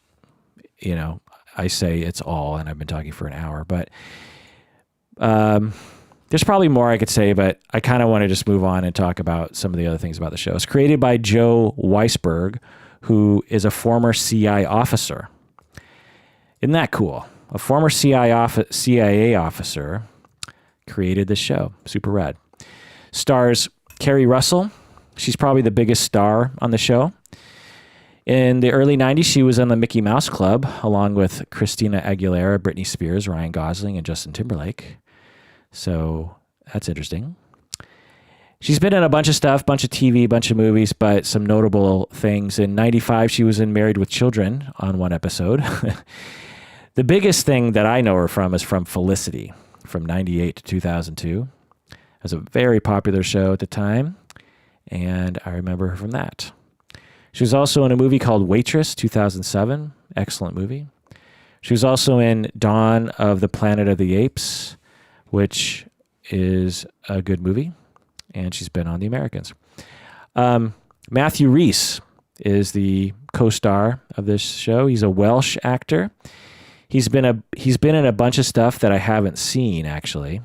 I say it's all, and I've been talking for an hour, but there's probably more I could say, but I kind of want to just move on and talk about some of the other things about the show. It's created by Joe Weisberg, who is a former CIA officer. Isn't that cool? A former CIA officer created the show. Super rad. Stars Kerry Russell. She's probably the biggest star on the show. In the early 90s, she was on the Mickey Mouse Club, along with Christina Aguilera, Britney Spears, Ryan Gosling, and Justin Timberlake. So that's interesting. She's been in a bunch of stuff, bunch of TV, bunch of movies, but some notable things. In 95, she was in Married with Children on one episode. The biggest thing that I know her from is from Felicity, from 98 to 2002. It was a very popular show at the time, and I remember her from that. She was also in a movie called Waitress, 2007. Excellent movie. She was also in Dawn of the Planet of the Apes, which is a good movie, and she's been on The Americans. Matthew Rhys is the co-star of this show. He's a Welsh actor. He's been in a bunch of stuff that I haven't seen, actually.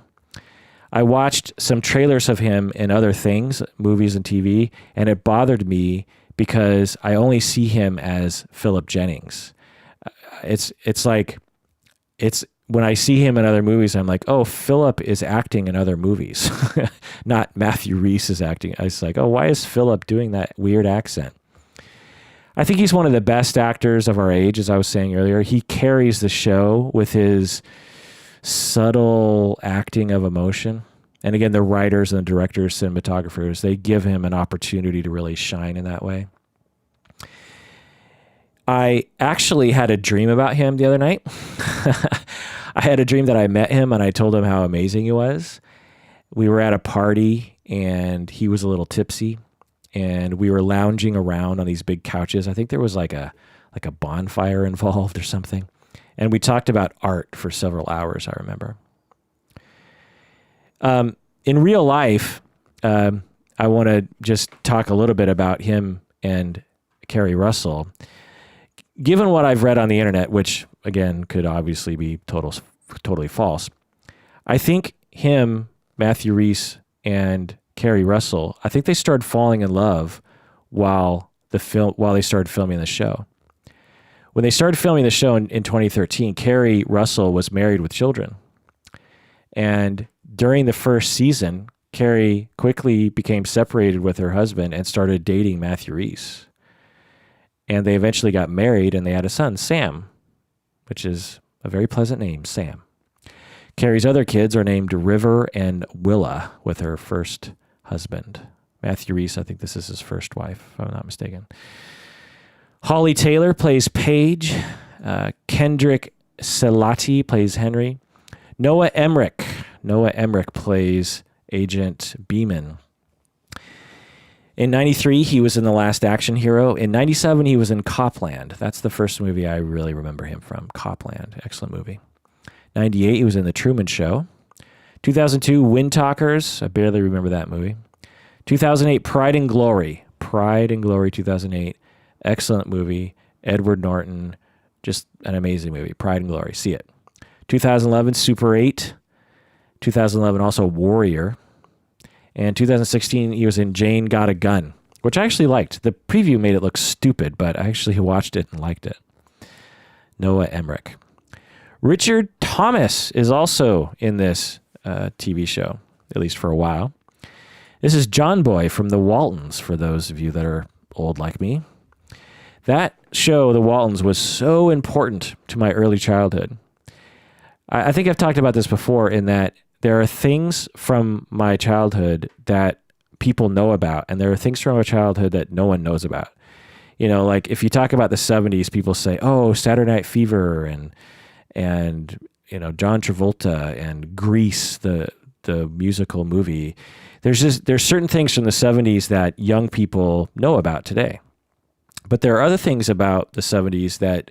I watched some trailers of him in other things, movies and TV, and it bothered me because I only see him as Philip Jennings. It's when I see him in other movies, I'm like, oh, Philip is acting in other movies, not Matthew Rhys is acting. I was like, oh, why is Philip doing that weird accent? I think he's one of the best actors of our age, as I was saying earlier. He carries the show with his subtle acting of emotion. And again, the writers and the directors, cinematographers, they give him an opportunity to really shine in that way. I actually had a dream about him the other night. I had a dream that I met him and I told him how amazing he was. We were at a party and he was a little tipsy and we were lounging around on these big couches. I think there was like a bonfire involved or something. And we talked about art for several hours, I remember. In real life, I want to just talk a little bit about him and Kerry Russell. Given what I've read on the internet, which again could obviously be totally false, I think him, Matthew Rhys, and Kerry Russell, I think they started falling in love while they started filming the show. When they started filming the show in 2013, Kerry Russell was married with children. And during the first season, Kerry quickly became separated with her husband and started dating Matthew Rhys. And they eventually got married and they had a son, Sam, which is a very pleasant name, Sam. Kerry's other kids are named River and Willa with her first husband. Matthew Rhys, I think this is his first wife, if I'm not mistaken. Holly Taylor plays Paige. Kendrick Selati plays Henry. Noah Emmerich plays Agent Beeman. In 93, he was in The Last Action Hero. In 97, he was in Copland. That's the first movie I really remember him from. Copland, excellent movie. 98, he was in The Truman Show. 2002, Wind Talkers. I barely remember that movie. 2008, Pride and Glory. 2008. Excellent movie. Edward Norton. Just an amazing movie. Pride and Glory. See it. 2011, Super 8. 2011, also Warrior. And 2016, he was in Jane Got a Gun, which I actually liked. The preview made it look stupid, but I actually watched it and liked it. Noah Emmerich. Richard Thomas is also in this TV show, at least for a while. This is John Boy from The Waltons, for those of you that are old like me. That show, The Waltons, was so important to my early childhood. I think I've talked about this before in that there are things from my childhood that people know about, and there are things from my childhood that no one knows about. You know, like if you talk about the 70s, people say, oh, Saturday Night Fever and you know, John Travolta and Grease, the musical movie. There's certain things from the 70s that young people know about today. But there are other things about the 70s that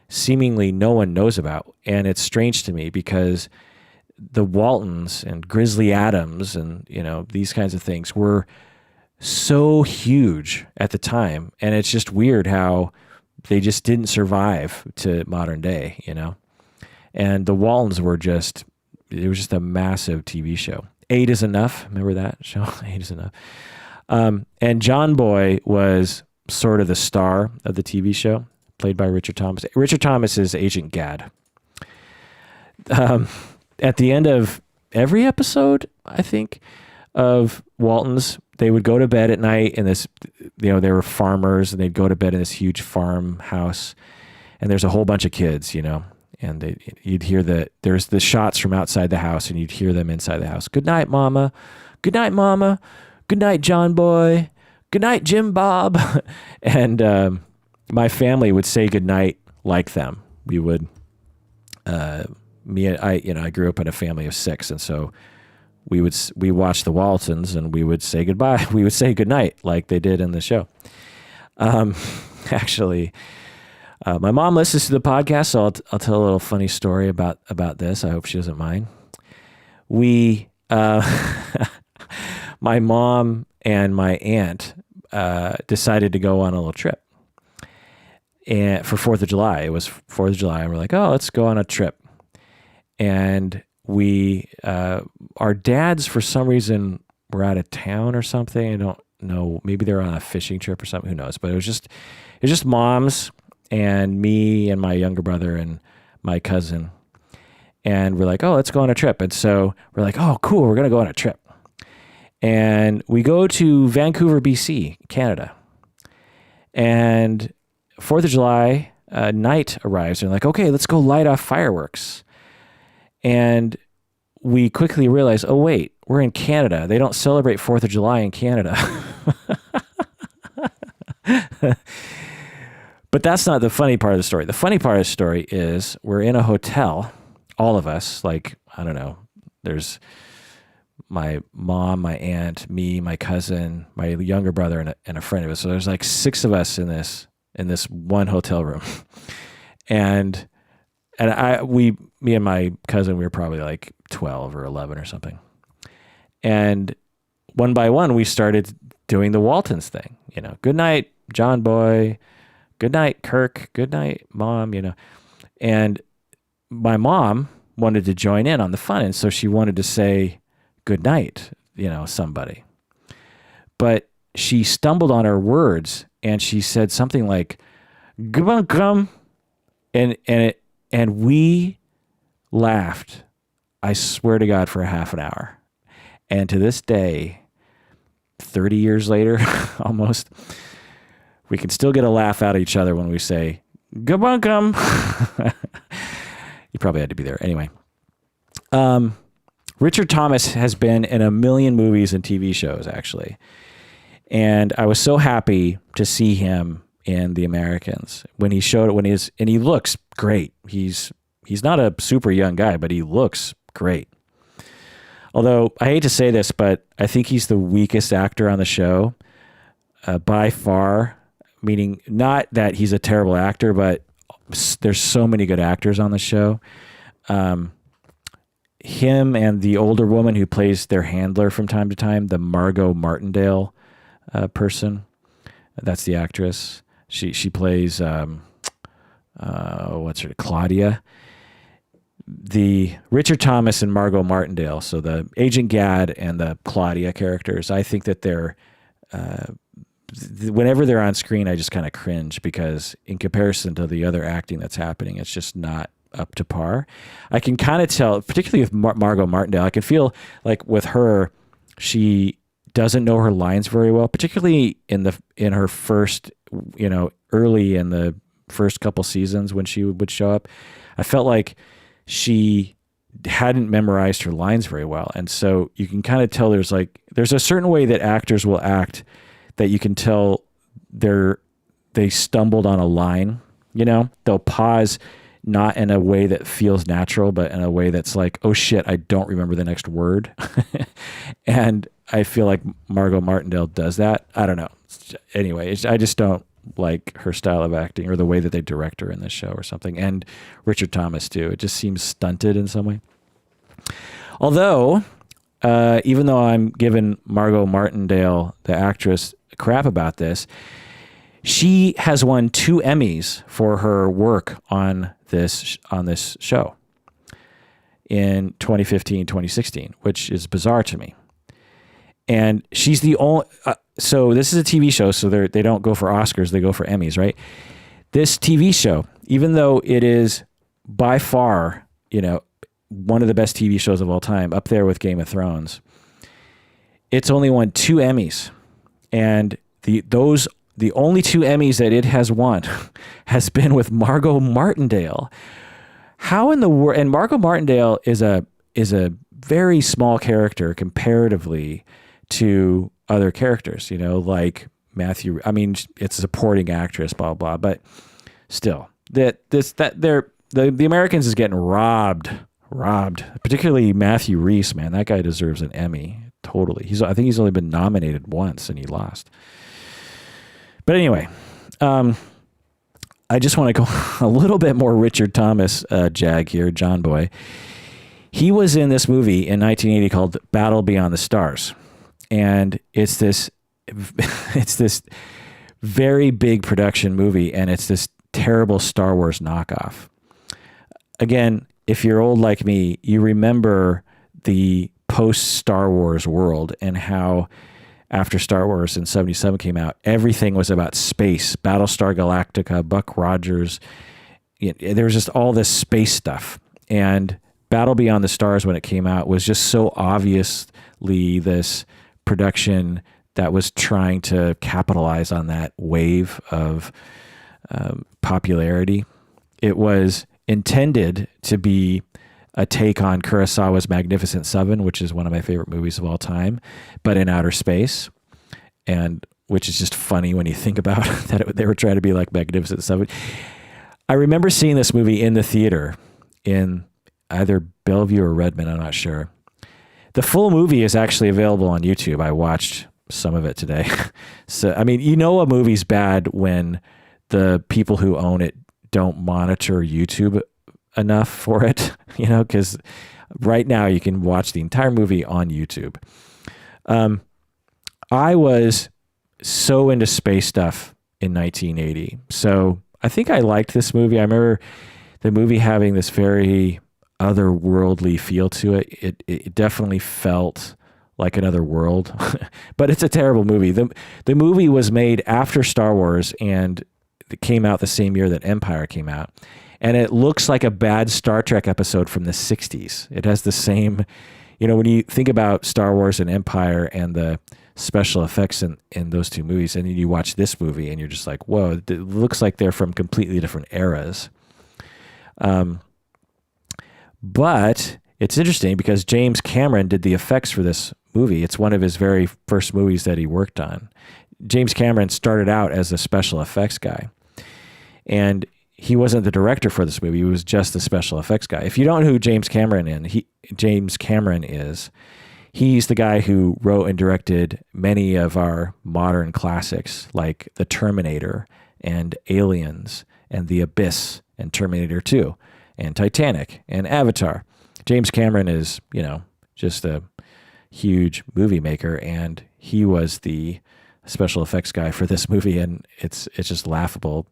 seemingly no one knows about. And it's strange to me because the Waltons and Grizzly Adams and, you know, these kinds of things were so huge at the time. And it's just weird how they just didn't survive to modern day, you know. And the Waltons it was just a massive TV show. 8 is Enough. Remember that show? 8 is Enough. And John Boy was sort of the star of the TV show, played by Richard Thomas. Richard Thomas is Agent Gadd. At the end of every episode, I think, of Waltons, they would go to bed at night in this, you know, they were farmers and they'd go to bed in this huge farmhouse and there's a whole bunch of kids, you know, and you'd hear there's the shots from outside the house and you'd hear them inside the house. Good night, Mama. Good night, Mama. Good night, John Boy. Good night, Jim Bob. And my family would say good night like them. We would, I grew up in a family of 6, and so we watched the Waltons and we would say goodbye. We would say goodnight like they did in the show. Actually, my mom listens to the podcast, so I'll tell a little funny story about this. I hope she doesn't mind. My mom and my aunt decided to go on a little trip. And for 4th of July, it was 4th of July, and we're like, oh, let's go on a trip. And our dads, for some reason, were out of town or something. I don't know. Maybe they were on a fishing trip or something. Who knows? But it was just moms and me and my younger brother and my cousin. And we're like, oh, let's go on a trip. And so we're like, oh, cool. We're going to go on a trip. And we go to Vancouver, BC, Canada. And 4th of July night arrives. And like, okay, let's go light off fireworks. And we quickly realize, oh, wait, we're in Canada. They don't celebrate 4th of July in Canada. But that's not the funny part of the story. The funny part of the story is we're in a hotel all of us, like, I don't know, there's my mom, my aunt, me, my cousin, my younger brother, and a friend of us. So there's like 6 of us in this one hotel room. And me and my cousin, we were probably like 12 or 11 or something. And one by one, we started doing the Waltons thing, good night, John Boy, good night, Kirk, good night, Mom, and my mom wanted to join in on the fun. And so she wanted to say good night, somebody, but she stumbled on her words and she said something like, "Gum," and we laughed, I swear to God, for a half an hour. And to this day, 30 years later, almost, we can still get a laugh out of each other when we say, "Gum." You probably had to be there. Anyway. Richard Thomas has been in a million movies and TV shows, actually. And I was so happy to see him in The Americans when he showed it, and he looks great. He's not a super young guy, but he looks great. Although I hate to say this, but I think he's the weakest actor on the show by far, meaning not that he's a terrible actor, but there's so many good actors on the show. Him and the older woman who plays their handler from time to time, the Margot Martindale person, that's the actress. She plays Claudia. The Richard Thomas and Margot Martindale, so the Agent Gadd and the Claudia characters, I think that they're whenever they're on screen, I just kind of cringe because in comparison to the other acting that's happening, it's just not up to par. I can kind of tell, particularly with Margot Martindale, I can feel like with her, she doesn't know her lines very well, particularly in her first, early in the first couple seasons when she would show up. I felt like she hadn't memorized her lines very well. And so you can kind of tell there's a certain way that actors will act that you can tell they stumbled on a line, they'll pause not in a way that feels natural, but in a way that's like, oh shit, I don't remember the next word. And I feel like Margot Martindale does that. I don't know. Anyway, I just don't like her style of acting or the way that they direct her in this show or something. And Richard Thomas too. It just seems stunted in some way. Although, even though I'm giving Margot Martindale, the actress, crap about this, she has won 2 Emmys for her work on this show in 2015, 2016, which is bizarre to me. And she's the only, so this is a TV show, so they don't go for Oscars, they go for Emmys, right? This TV show, even though it is by far, one of the best TV shows of all time, up there with Game of Thrones, it's only won 2 Emmys. And the only 2 Emmys that it has won has been with Margot Martindale. How in the world? And Margot Martindale is a very small character comparatively to other characters, like Matthew. I mean, it's a supporting actress, blah blah. But still, the Americans is getting robbed. Particularly Matthew Rhys, man, that guy deserves an Emmy. Totally. I think he's only been nominated once and he lost. But anyway, I just want to go a little bit more Richard Thomas jag here, John Boy. He was in this movie in 1980 called Battle Beyond the Stars. And it's this very big production movie, and it's this terrible Star Wars knockoff. Again, if you're old like me, you remember the post-Star Wars world and how after Star Wars in 77 came out, everything was about space, Battlestar Galactica, Buck Rogers. There was just all this space stuff. And Battle Beyond the Stars, when it came out, was just so obviously this production that was trying to capitalize on that wave of popularity. It was intended to be a take on Kurosawa's Magnificent Seven, which is one of my favorite movies of all time, but in outer space, and which is just funny when you think about that they were trying to be like Magnificent Seven. I remember seeing this movie in the theater in either Bellevue or Redmond. I'm not sure. The full movie is actually available on YouTube. I watched some of it today. So, I mean, a movie's bad when the people who own it don't monitor YouTube enough for it, because right now you can watch the entire movie on YouTube. I was so into space stuff in 1980. So I think I liked this movie. I remember the movie having this very otherworldly feel to it. It definitely felt like another world, but it's a terrible movie. The movie was made after Star Wars, and it came out the same year that Empire came out. And it looks like a bad Star Trek episode from the 60s. It has the same, when you think about Star Wars and Empire and the special effects in those two movies, and then you watch this movie and you're just like, whoa, it looks like they're from completely different eras. But it's interesting because James Cameron did the effects for this movie. It's one of his very first movies that he worked on. James Cameron started out as a special effects guy, and he wasn't the director for this movie. He was just the special effects guy. If you don't know who James Cameron is, he's the guy who wrote and directed many of our modern classics like The Terminator and Aliens and The Abyss and Terminator 2 and Titanic and Avatar. James Cameron is, just a huge movie maker, and he was the special effects guy for this movie, and it's just laughable.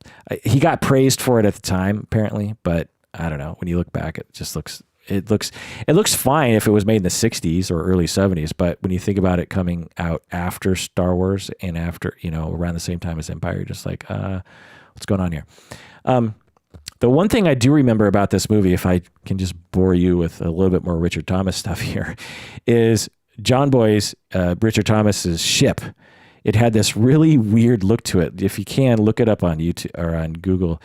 He got praised for it at the time, apparently, but I don't know. When you look back, it looks fine if it was made in the 60s or early 70s, but when you think about it coming out after Star Wars and after, around the same time as Empire, you're just like, what's going on here? The one thing I do remember about this movie, if I can just bore you with a little bit more Richard Thomas stuff here, is John Boy's, Richard Thomas's ship. It had this really weird look to it. If you can, look it up on YouTube or on Google.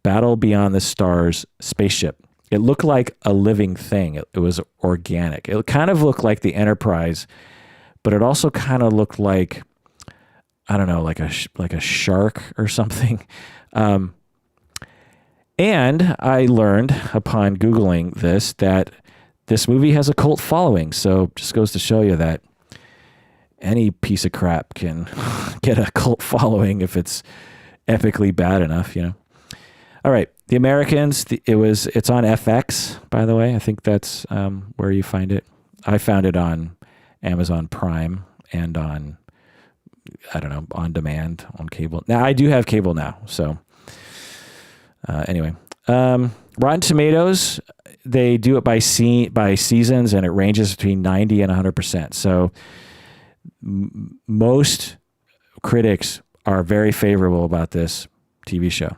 Battle Beyond the Stars spaceship. It looked like a living thing. It was organic. It kind of looked like the Enterprise, but it also kind of looked like, I don't know, like a shark or something. And I learned upon Googling this that this movie has a cult following. So just goes to show you that any piece of crap can get a cult following if it's epically bad enough, All right. The Americans, it's on FX, by the way. I think that's where you find it. I found it on Amazon Prime and on, on demand, on cable. Now, I do have cable now, so anyway. Rotten Tomatoes, they do it by seasons, and it ranges between 90 and 100%. So most critics are very favorable about this TV show.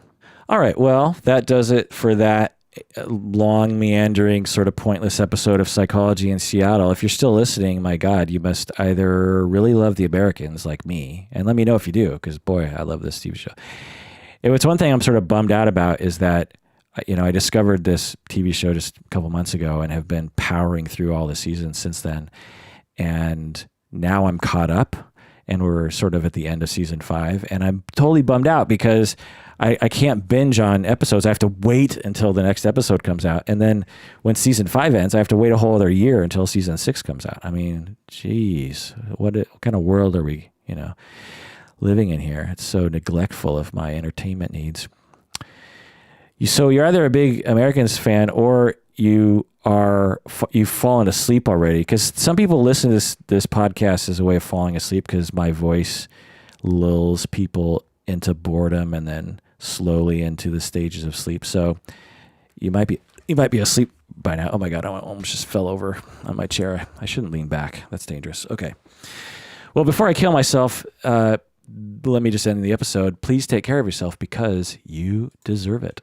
All right, well, that does it for that long, meandering, sort of pointless episode of Psychology in Seattle. If you're still listening, my God, you must either really love The Americans like me, and let me know if you do, because boy, I love this TV show. It's one thing I'm sort of bummed out about is that, I discovered this TV show just a couple months ago and have been powering through all the seasons since then. And now I'm caught up, and we're sort of at the end of season 5, and I'm totally bummed out because I can't binge on episodes. I have to wait until the next episode comes out. And then when season 5 ends, I have to wait a whole other year until season 6 comes out. I mean, geez, what kind of world are we, living in here? It's so neglectful of my entertainment needs. So you're either a big Americans fan or you've fallen asleep already, because some people listen to this podcast as a way of falling asleep because my voice lulls people into boredom and then slowly into the stages of sleep. So you might be asleep by now. Oh my God, I almost just fell over on my chair. I shouldn't lean back. That's dangerous. Okay. Well, before I kill myself, let me just end the episode. Please take care of yourself because you deserve it.